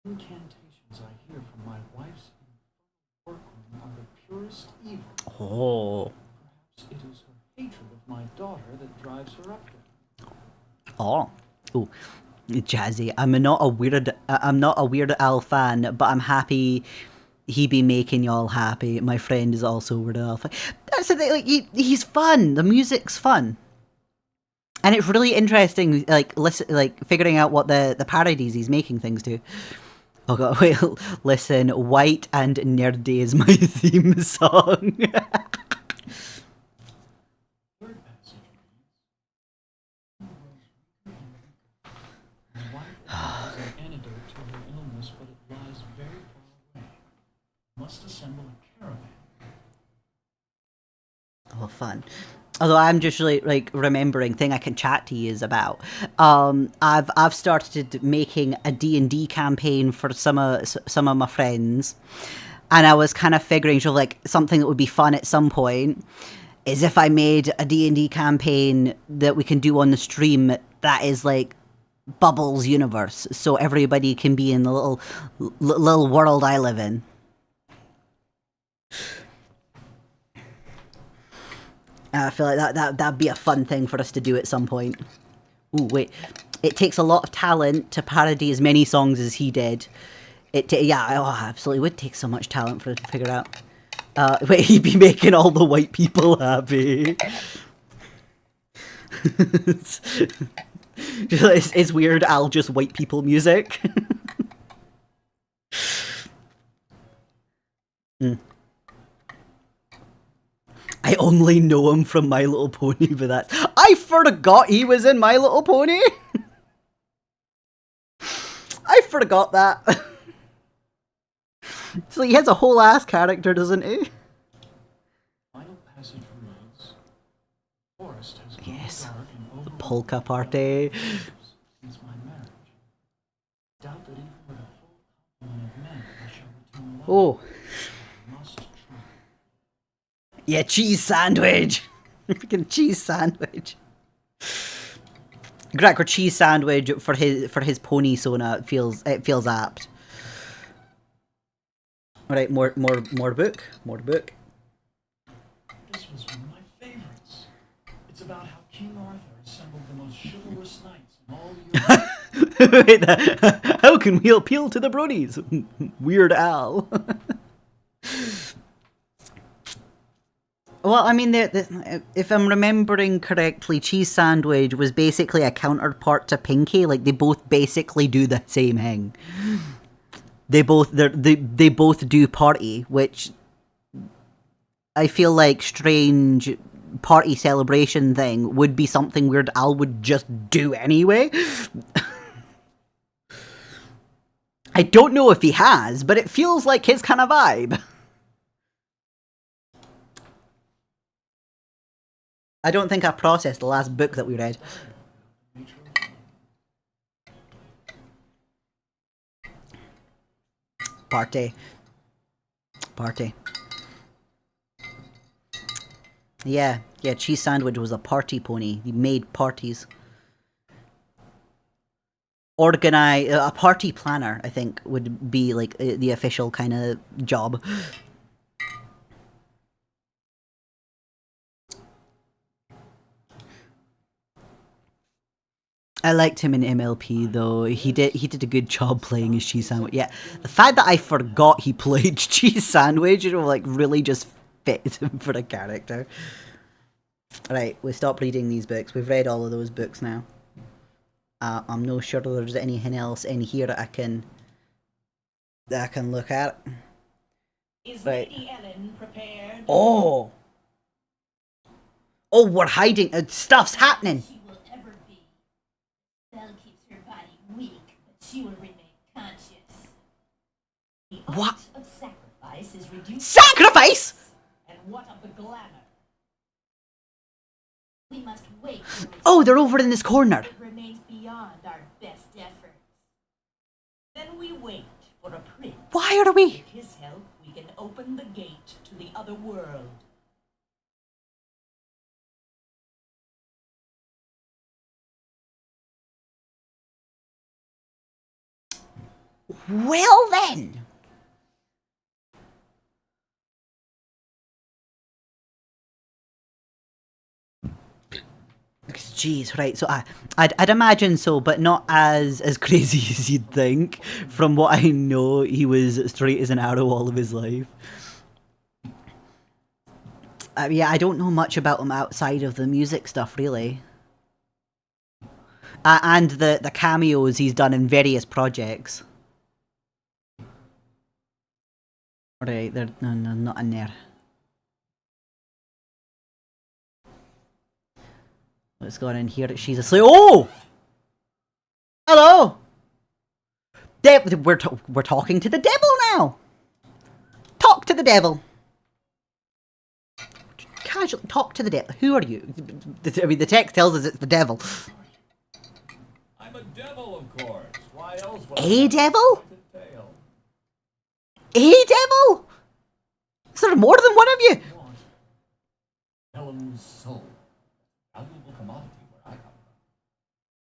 Incantations I hear from my wife's workroom are the purest evil. Oh. Perhaps it is her hatred of my daughter that drives her up there. Oh. Oh. Jazzy. I'm not a Weird Al fan, but I'm happy he be making y'all happy. My friend is also a Weird Al fan. That's the thing, like, he's fun. The music's fun. And it's really interesting, like, figuring out what the parodies he's making things to. Oh god, wait, listen, White and Nerdy is my theme song. Third passage reads, my wife is an antidote to her illness, but it lies very far away. Must assemble a caravan. Oh, fun. Although I'm just really, like, remembering thing I can chat to you about. I've started making a D&D campaign for some of my friends, and I was kind of figuring, so, like, something that would be fun at some point is if I made a D&D campaign that we can do on the stream that is, like, Bubbles universe, so everybody can be in the little world I live in. I feel like that'd be a fun thing for us to do at some point. Ooh, wait. It takes a lot of talent to parody as many songs as he did. Yeah, oh, absolutely would take so much talent for it to figure out. Wait, he'd be making all the white people happy. It's Weird Al just white people music. I only know him from My Little Pony, but that's... I forgot he was in My Little Pony! I forgot that. So he has a whole ass character, doesn't he? Final passage reads, Forest has grown Yes. dark and The polka party. since my marriage. Doubt that even with a full complement of men I shall return alive. Oh. Must try. Yeah, cheese sandwich! Freaking cheese sandwich. Cracker cheese sandwich for his pony Sona feels apt. Alright, more book. More book. This was one of my favorites. It's about how King Arthur assembled the most chivalrous knights in all Europe. Wait, how can we appeal to the bronies? Weird Al. Well, I mean, if I'm remembering correctly, Cheese Sandwich was basically a counterpart to Pinky. Like, they both basically do the same thing. They both do party, which I feel like strange party celebration thing would be something Weird Al would just do anyway. I don't know if he has, but it feels like his kind of vibe. I don't think I processed the last book that we read. Party. Yeah, Cheese Sandwich was a party pony. He made parties. Organize a party planner, I think, would be like the official kind of job. I liked him in MLP though. He did a good job playing his Cheese Sandwich. Yeah, the fact that I forgot he played Cheese Sandwich, like really just fits him for a character. Right, we stop reading these books. We've read all of those books now. I'm not sure there's anything else in here that I can look at. Is Right. Lady Ellen prepared? Oh, we're hiding. Stuff's happening. She will ever be. Belle keeps her body weak, but she will remain conscious. The What? art of sacrifice is reduced. Sacrifice? And what of the glamour? We must wait for its Oh, they're over in this corner. It remains beyond our best efforts. Then we wait for a prince. Why are we? With his help, we can open the gate to the other world. Well then. Jeez, right. So I'd imagine so, but not as crazy as you'd think. From what I know, he was straight as an arrow all of his life. Yeah, I don't know much about him outside of the music stuff, really. And the cameos he's done in various projects. Right, they're no, not in there. What's going on here? She's asleep. Oh! Hello! We're talking to the devil now! Talk to the devil! Casually talk to the devil. Who are you? I mean, the text tells us it's the devil. I'm a devil, of course. Why else would A I devil? have a tail? A devil? Is there more than one of you? Ellen's soul. Valuable commodity where I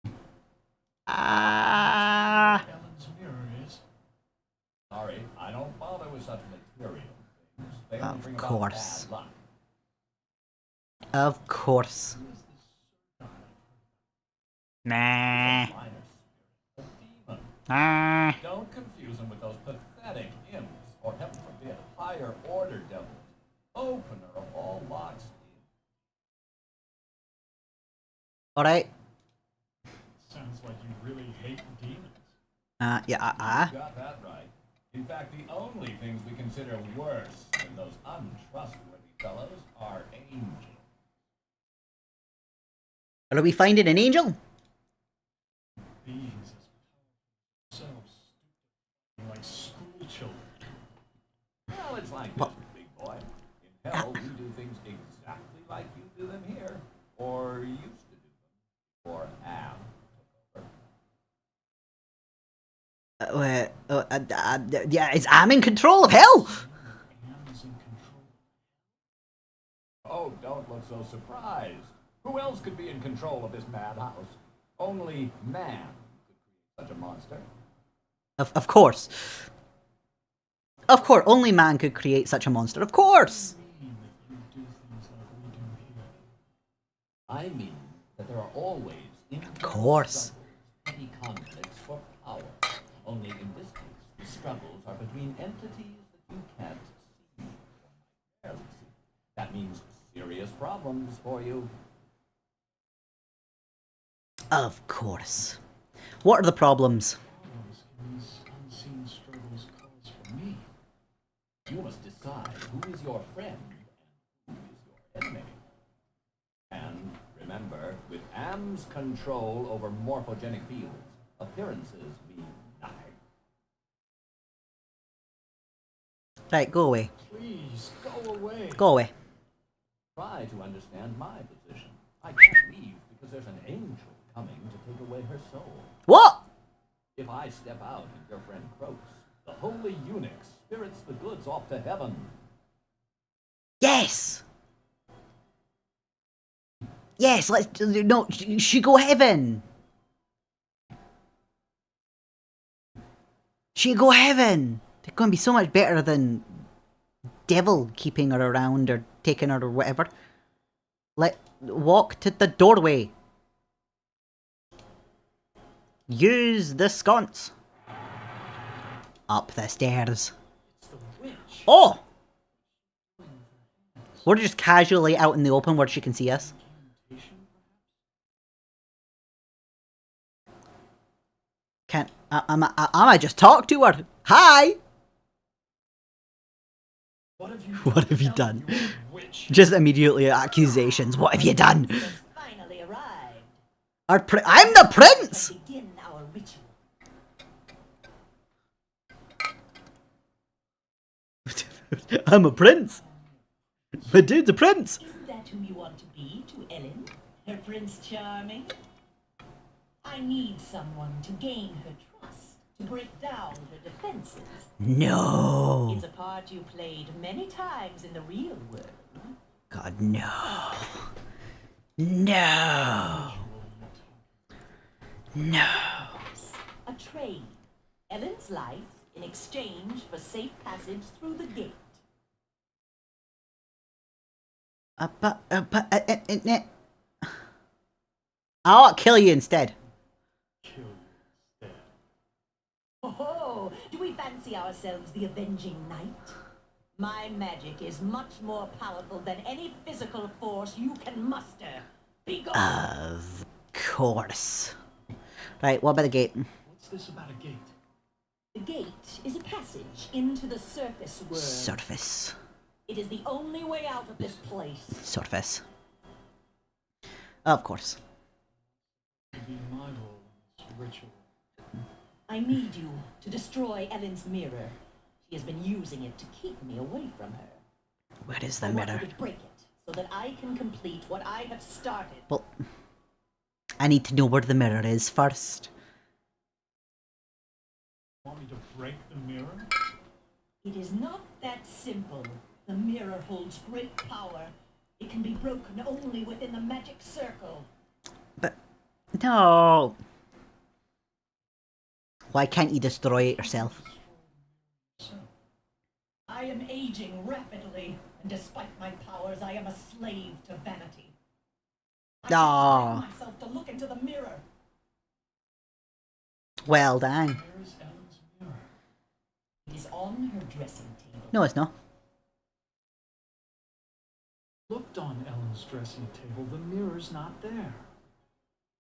come Ellen's mirror is. Sorry, I don't bother with such material things. They only Of bring course. about bad luck. Of course. Who is this Sir God? Nah. Minor spirit, a demon. Ah. Don't confuse them with those pathetic imps, or heaven forbid, higher order devils. Opener of all locks. Alright. Sounds like you really hate demons. You got that right. In fact, the only things we consider worse than those untrustworthy fellows are angels. Are we finding an angel? Beings as powerful as themselves, like school children. Well, it's like What? this, big boy. In hell, we do things exactly like you do them here, or used to do them, before Am took over. Yeah, is Am in control of hell? Am is in control. Oh, don't look so surprised. Who else could be in control of this madhouse? Only man could create such a monster. Of course. Of course, only man could create such a monster. Of course. I mean that you do things like we do here. I mean that there are always internal course. struggles, petty conflicts for power. Only in this case, the struggles are between entities that you can't see or might barely see. That means serious problems for you. Of course. What are the problems? Problems in these unseen struggles cause for me. You must decide who is your friend and who is your enemy. And remember, with Am's control over morphogenic fields, appearances mean nothing. Right, go away. Please, go away. Go away. Try to understand my position. I can't leave because there's an angel coming to take away her soul. What? If I step out and your friend croaks, the holy eunuch spirits the goods off to heaven. Yes. Yes, let's... No, she go heaven. She go heaven. They're going to be so much better than devil keeping her around or taking her or whatever. Walk to the doorway. Use the sconce. Up the stairs. It's the witch. Oh! We're just casually out in the open where she can see us. Incantation, Can't... I just talk to her. Hi! perhaps? What have you done? You witch. Just immediately accusations. What have you done? has finally arrived. I'm the prince! Begin our ritual. I'm a prince. My dude's a prince. Isn't that who you want to be to Ellen? Her Prince Charming? I need someone to gain her trust, to break down her defenses. No. It's a part you played many times in the real world. God, no. No. No. A trade. Ellen's life in exchange for safe passage through the gate. I'll kill you instead. Kill you instead. Oh, do we fancy ourselves the avenging knight? My magic is much more powerful than any physical force you can muster. Be gone! Of course. Right, what about the gate? What's this about a gate? The gate is a passage into the surface world. Surface. It is the only way out of this place. Surface. Of course. To be my role in this ritual. I need you to destroy Ellen's mirror. She has been using it to keep me away from her. Where is I the want mirror? you to break it so that I can complete what I have started. Well, I need to know where the mirror is first. Want me to break the mirror? It is not that simple. The mirror holds great power. It can be broken only within the magic circle. But, no. Why can't you destroy it yourself? I am aging rapidly, and despite my powers, I am a slave to vanity. I can't bring myself to look into the mirror. Well, dang. Where is Ellen's mirror? It is on her dressing table. No, it's not. Looked on Ellen's dressing table. The mirror's not there.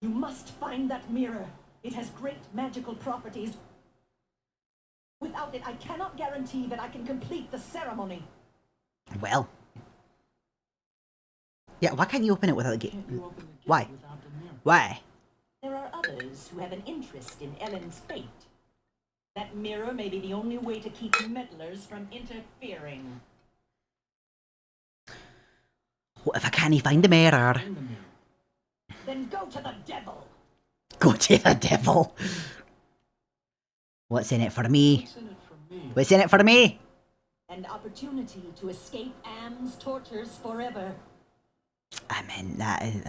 You must find that mirror. It has great magical properties. Without it, I cannot guarantee that I can complete the ceremony. Well. Yeah, why can't you open it without the gate? Can't you open the gate Why? without the mirror? Why? There are others who have an interest in Ellen's fate. That mirror may be the only way to keep meddlers from interfering. What if I can't find the mirror? Find the mirror. Then go to the devil. Go to the devil. What's in it for me? What's in it for me? What's in it for me? An opportunity to escape Am's tortures forever. I mean, that is...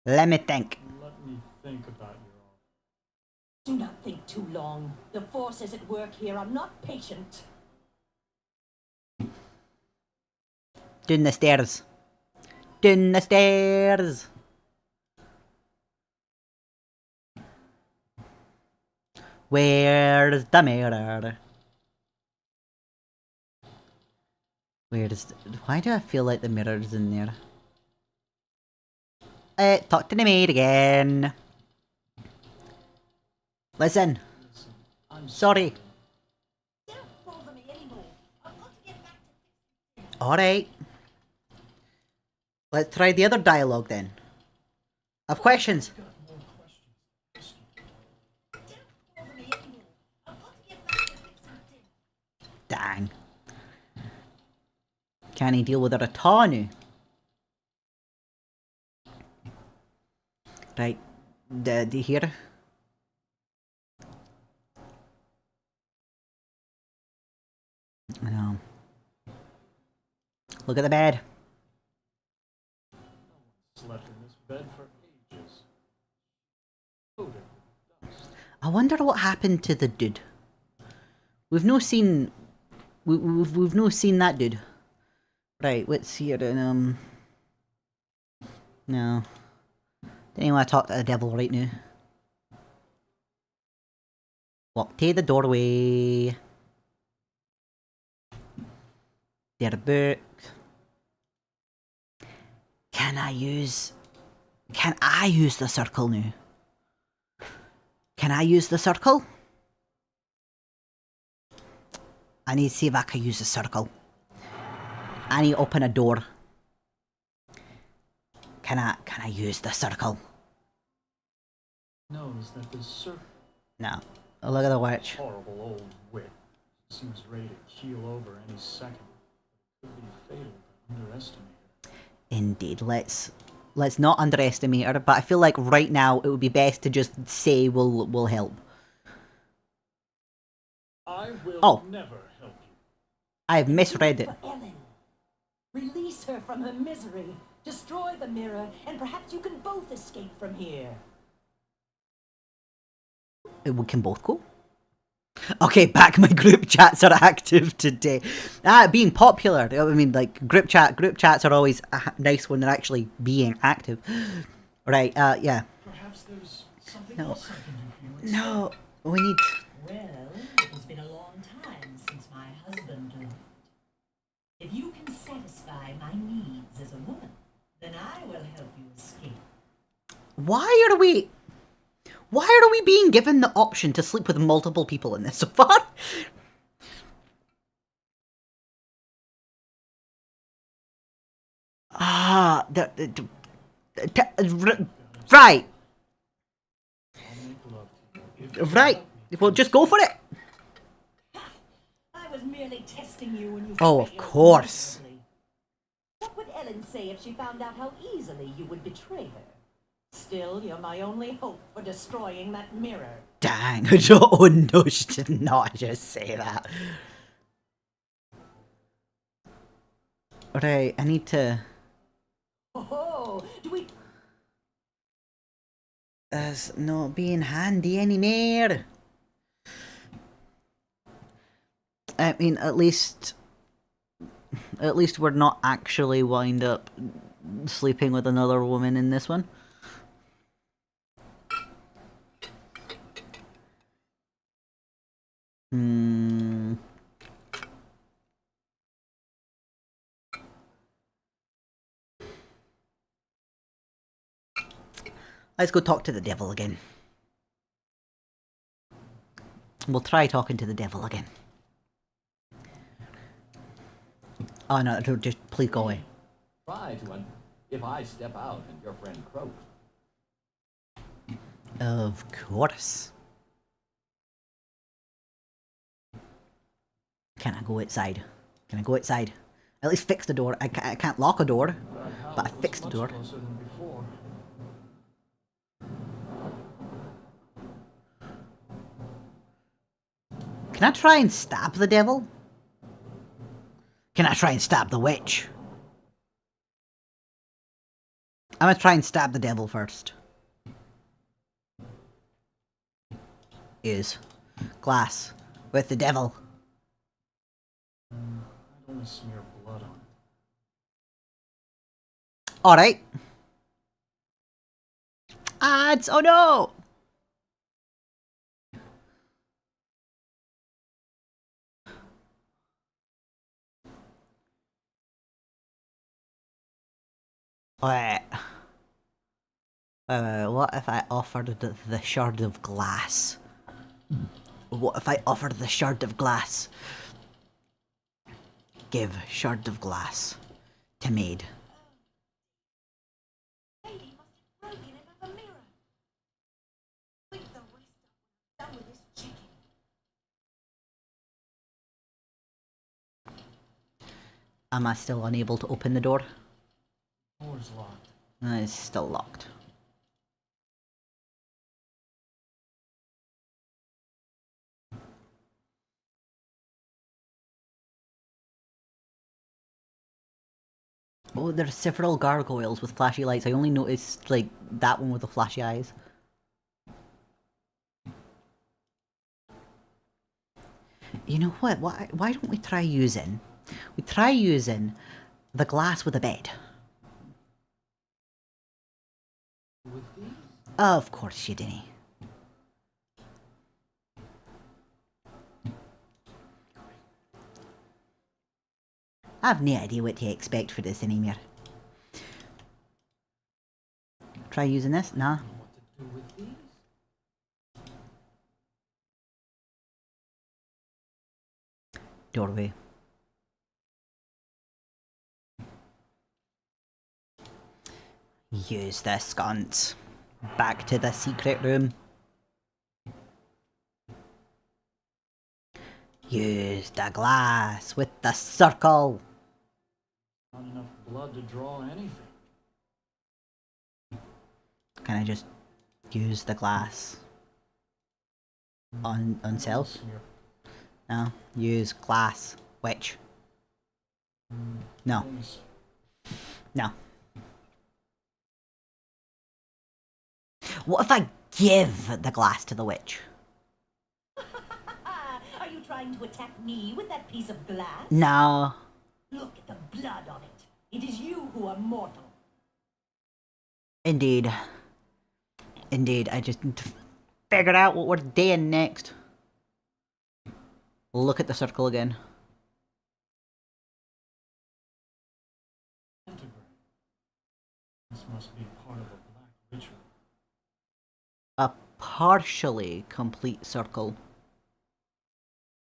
Let me think. Let me think about your offer. Do not think too long. The forces at work here are not patient. Down the stairs. Down the stairs. Where's the mirror? Why do I feel like the mirror's in there? Talk to the maid again. Listen. Listen, I'm Sorry. Don't bother me anymore. I've got to get back to fixing. Alright. Let's try the other dialogue then. I've questions. got more questions. Don't bother me anymore. I've got to get back to fixing. Dang. Can he deal with her at all now? Right. Here. I know. Look at the bed. Slept in this bed for ages. Loaded with dust. I wonder what happened to the dude. We've no seen... We've no seen that dude. Right, what's here? No. Don't even want to talk to the devil right now. Walk to the doorway. Their book. Can I use the circle now? Can I use the circle? I need to see if I can use the circle. I need to open a door. Can I use the circle? Knows that this circle, No. Oh, look at the witch. horrible old witch, seems ready to keel over any second. It could be fatal to underestimate her. Indeed. Let's not underestimate her, but I feel like right now it would be best to just say we'll help. I will Oh. never help you. I've misread it. For Ellen. Release her from her misery. Destroy the mirror, and perhaps you can both escape from here. We can both go. Okay, back. My group chats are active today. Being popular. I mean, like group chats are always nice when they're actually being active. Right. Yeah. Perhaps there's something No. else I can do for you instead. No. We need. Well, it's been a long time since my husband left. If you can satisfy my needs as a woman, then I will help you escape. Why are we being given the option to sleep with multiple people in this so far? Right. I'll make love to you. If you Right. help me. Well, just go for it. I was merely testing you when you Oh, of failed course. miserably. What would Ellen say if she found out how easily you would betray her? Still, you're my only hope for destroying that mirror. Dang. Oh no, she did not just say that. Right, I need to... Oh, do we... as not being handy anymore. I mean, at least we're not actually wind up sleeping with another woman in this one. Let's go talk to the devil again. We'll try talking to the devil again. Oh no, just please go away. Try to if I step out and your friend croaks. Of course. Can I go outside? Can I go outside? At least fix the door. I can't lock a door, but I fixed the door. Closer than before. Can I try and stab the devil? Can I try and stab the witch? I'm gonna try and stab the devil first. Use glass with the devil. I'd only smear blood on it. Alright. Ads! Oh no! Wait. What if I offered the shard of glass? What if I offered the shard of glass? Give shard of glass to maid. Lady must have broken another mirror. Pick the rest up when I'm done with this chicken. Am I still unable to open the door? Door's locked. It's still locked. Oh, there's several gargoyles with flashy lights. I only noticed, like, that one with the flashy eyes. You know what? Why don't we try using... We try using the glass with a bed. With these? Of course you didn't. I've no idea what to expect for this anymore. Try using this? Nah. What to do with these? Doorway. Use this sconce. Back to the secret room. Use the glass with the circle. Not enough blood to draw anything. Can I just use the glass on self? Smear. No. Use glass. Witch. No. Only s- No. What if I give the glass to the witch? Are you trying to attack me with that piece of glass? No. Look at the blood on it. It is you who are mortal. Indeed. Indeed, I just need to figure out what we're doing next. Look at the circle again. Pentagram. This must be part of a black ritual. A partially complete circle.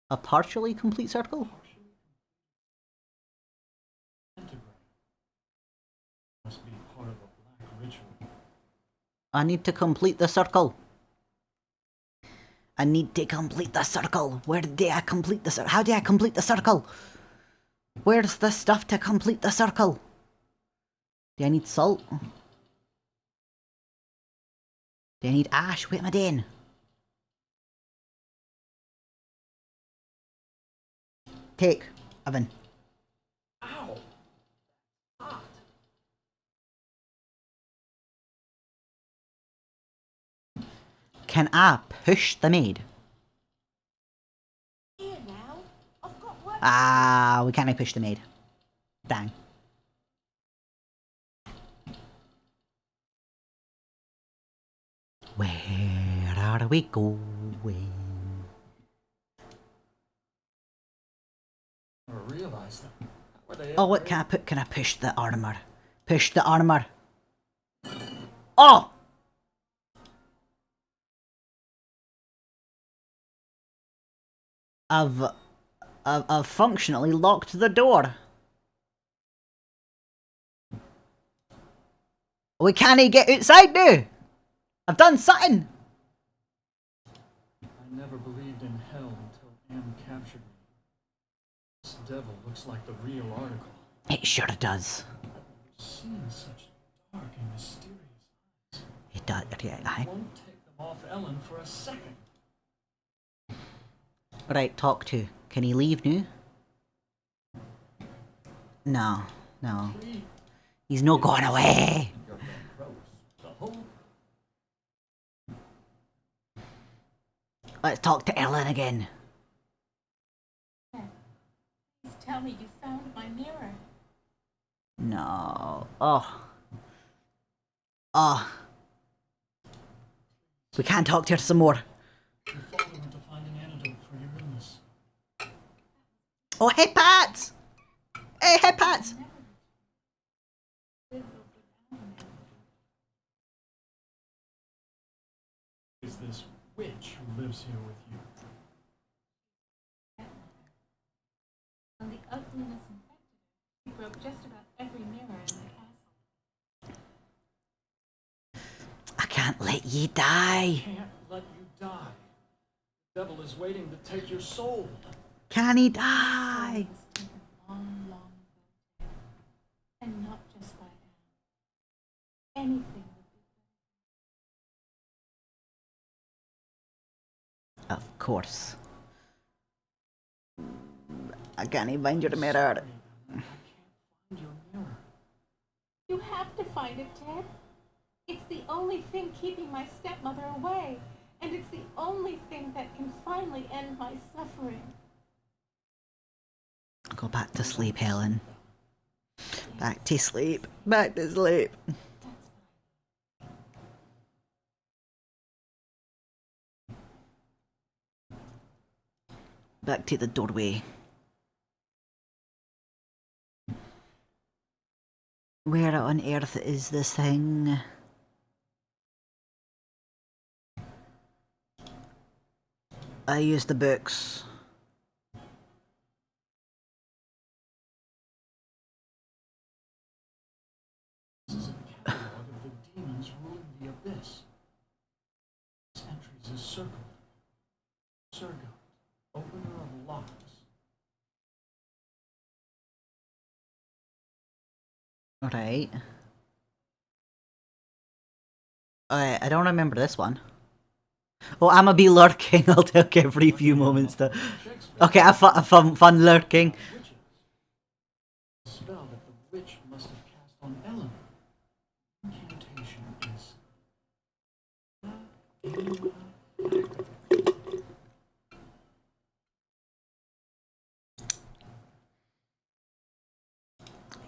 A partially complete circle? Pentagram. Must be part of a black ritual. I need to complete the circle. I need to complete the circle. Where did I complete the circle? How do I complete the circle? Where's the stuff to complete the circle? Do I need salt? Do I need ash? What am I doing? Take, oven. Ow! Hot. Can I push the maid? Here now, I've got work. Ah, we can't push the maid. Dang. Where are we going? I realize that. How were they Oh, ever what can I put? Can I push the armor? Push the armor. Oh! I've functionally locked the door. We can't get outside now. I've done something. I never believed in hell until Anne captured me. This devil looks like the real article. It sure does. I've never seen such dark and mysterious eyes. It does. Yeah, I won't take them off Ellen for a second. Right, talk to. Can he leave now? No, no. Please. He's not going away. Your friend Rose, the whole Let's talk to Ellen again. Please tell me you found my mirror. No. Oh. Oh. We can't talk to her some more. Your father went to find an antidote for your illness. Oh, hey, Pat! Hey, hey, Pat! Is this witch who lives here with you? And the ugliness infected her. He broke just about every mirror in the castle. I can't let ye die. Can't let you die. The devil is waiting to take your soul. Can he die? It's taken long, long ago. And not just by Anne. Anything would be better. Of course. I can't even find your mirror. I can't find your mirror. You have to find it, Ted. It's the only thing keeping my stepmother away. And it's the only thing that can finally end my suffering. Go back to sleep, Helen. Back to sleep. Back to sleep. That's Back to the doorway. Where on earth is this thing? I use the books. This is a catalog of the demons ruling the abyss. This entries is circled. Sergot, opener of locks. Alright. I don't remember this one. Oh, I'ma be lurking. I'll take every few moments to... Okay, have fun lurking. Witches. The spell that the witch must have cast on Ellen. Incantation is...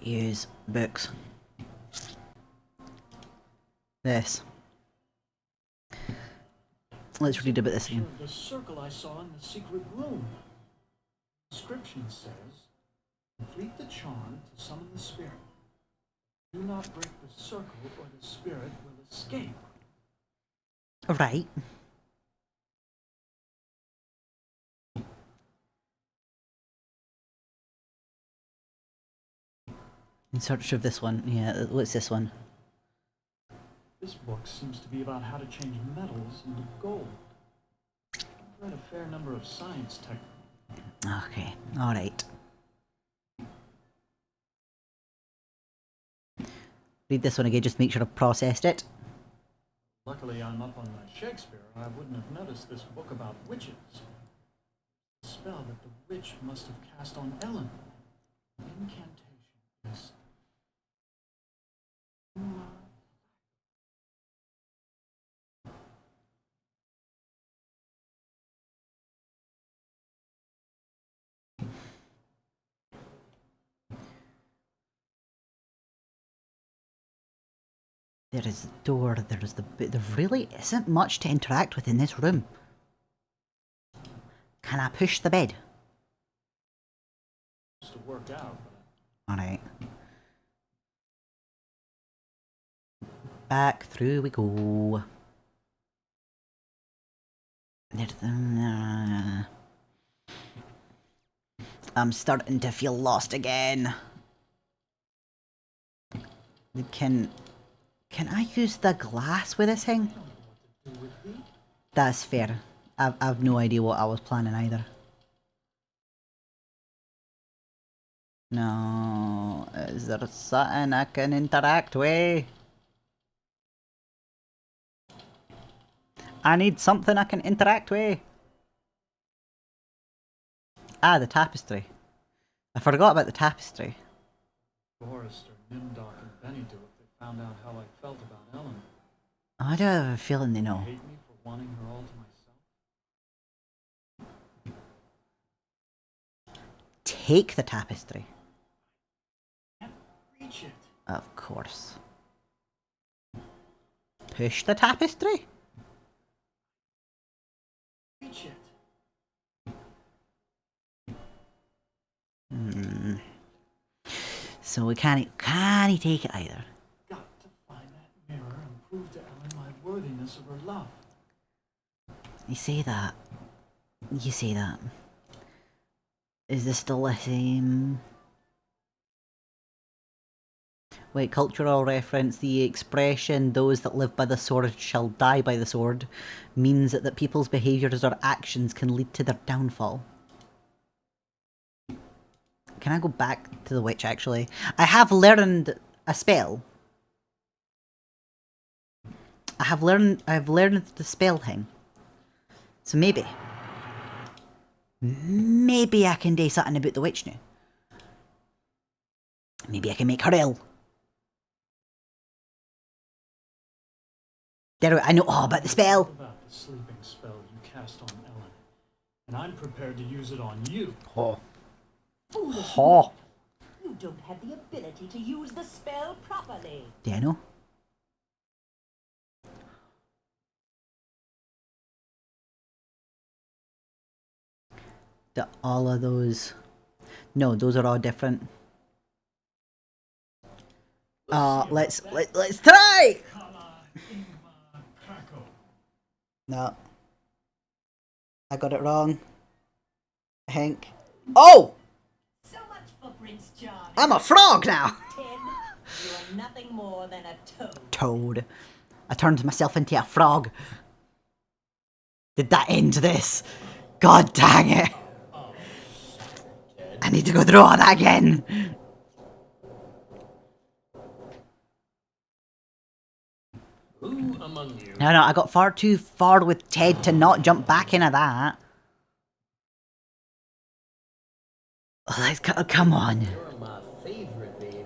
Use books. This. Let's read about this again. The circle I saw in the secret room. The inscription says, complete the charm to summon the spirit. Do not break the circle or the spirit will escape. Right. In search of this one. Yeah, what's this one? This book seems to be about how to change metals into gold. I've read a fair number of science textbooks. Okay, alright. Read this one again, just make sure I've processed it. Luckily, I'm up on my Shakespeare, or I wouldn't have noticed this book about witches. The spell that the witch must have cast on Ellen. The incantation is... There is the door, there's there really isn't much to interact with in this room. Can I push the bed? It's to work out, Alright. Back through we go. I'm starting to feel lost again. Can I use the glass with this thing? That's fair. I've no idea what I was planning either. No, is there something I can interact with? I need something I can interact with. Ah, the tapestry. I forgot about the tapestry. Forrester, Nimdoc, and Benny do if they found out how I felt about Ellen. I do have a feeling they They know. hate me for wanting her all to myself. Take the tapestry. Can't reach it. Of course. Push the tapestry? Reach it. So we can't take it either. Got to find that mirror and prove to Ellen my worthiness of her love. You say that. You say that. Is this still the same? Wait, cultural reference. The expression, those that live by the sword shall die by the sword, means that people's behaviours or actions can lead to their downfall. Can I go back to the witch, actually? I have learned a spell. I've learned the spell thing. So maybe I can do something about the witch now. Maybe I can make her ill. There, I know all about the spell. About the sleeping spell you cast on Ellen, and I'm prepared to use it on you. Oh. Foolish. Oh. You don't have the ability to use the spell properly. Do I know? All of those. No, those are all different. Let's try. No, I got it wrong. I think. Oh, So much for Prince Charming. I'm a frog now. Ted, you are nothing more than a toad. Toad. I turned myself into a frog. Did that end this? God dang it. I need to go through all that again. Who among you? No, I got far too far with Ted to not jump back into that. Come on. You're my favorite, baby.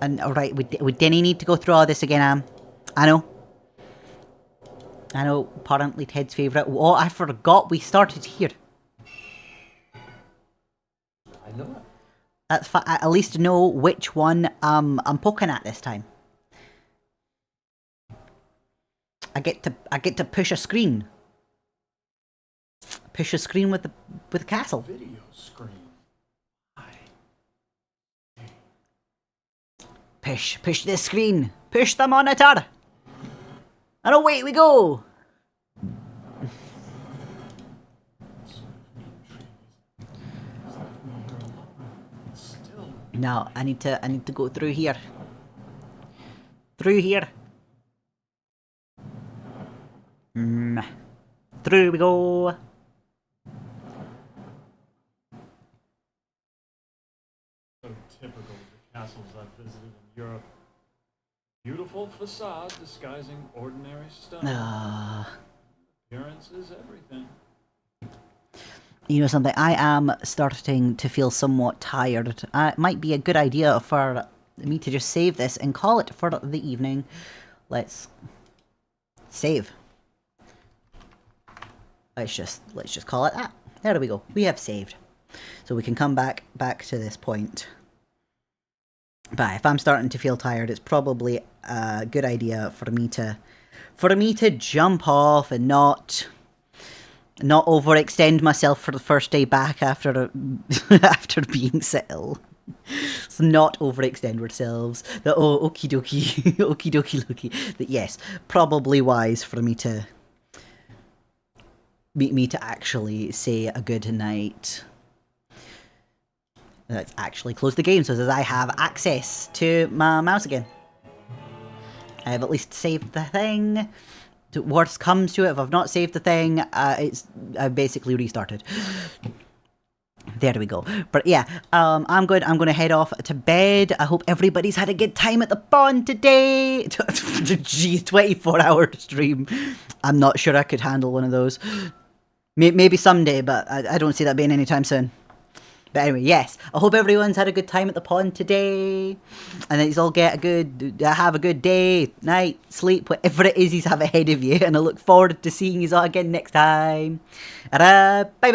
And alright, we didn't need to go through all this again, I know. Apparently Ted's favourite. Oh, I forgot we started here. I know it. That's I at least know which one I'm poking at this time. I get to push a screen. Push a screen with the castle. Video screen. Push this screen. Push the monitor. And away we go. Still, No, I need to go through here. Through here. Through we go. so typical of the castles I've visited in Europe. Beautiful facade disguising ordinary stone. Appearance is everything. You know something? I am starting to feel somewhat tired. It might be a good idea for me to just save this and call it for the evening. Let's save. Let's just call it that. There we go. We have saved. So we can come back to this point. But if I'm starting to feel tired, it's probably a good idea for me to jump off and not overextend myself for the first day back after after being so ill. Let's not overextend ourselves. Okie dokie, okie dokie, lookie. That yes, probably wise for me to actually say a good night. Let's actually close the game so that I have access to my mouse again. I have at least saved the thing. Worst comes to it, if I've not saved the thing, I've basically restarted. There we go. But yeah, I'm going to head off to bed. I hope everybody's had a good time at the pond today. Gee, 24-hour stream. I'm not sure I could handle one of those. Maybe someday, but I don't see that being anytime soon. But anyway, yes, I hope everyone's had a good time at the pond today, and that you all have a good day, night, sleep, whatever it is you have ahead of you, and I look forward to seeing you all again next time. Bye bye!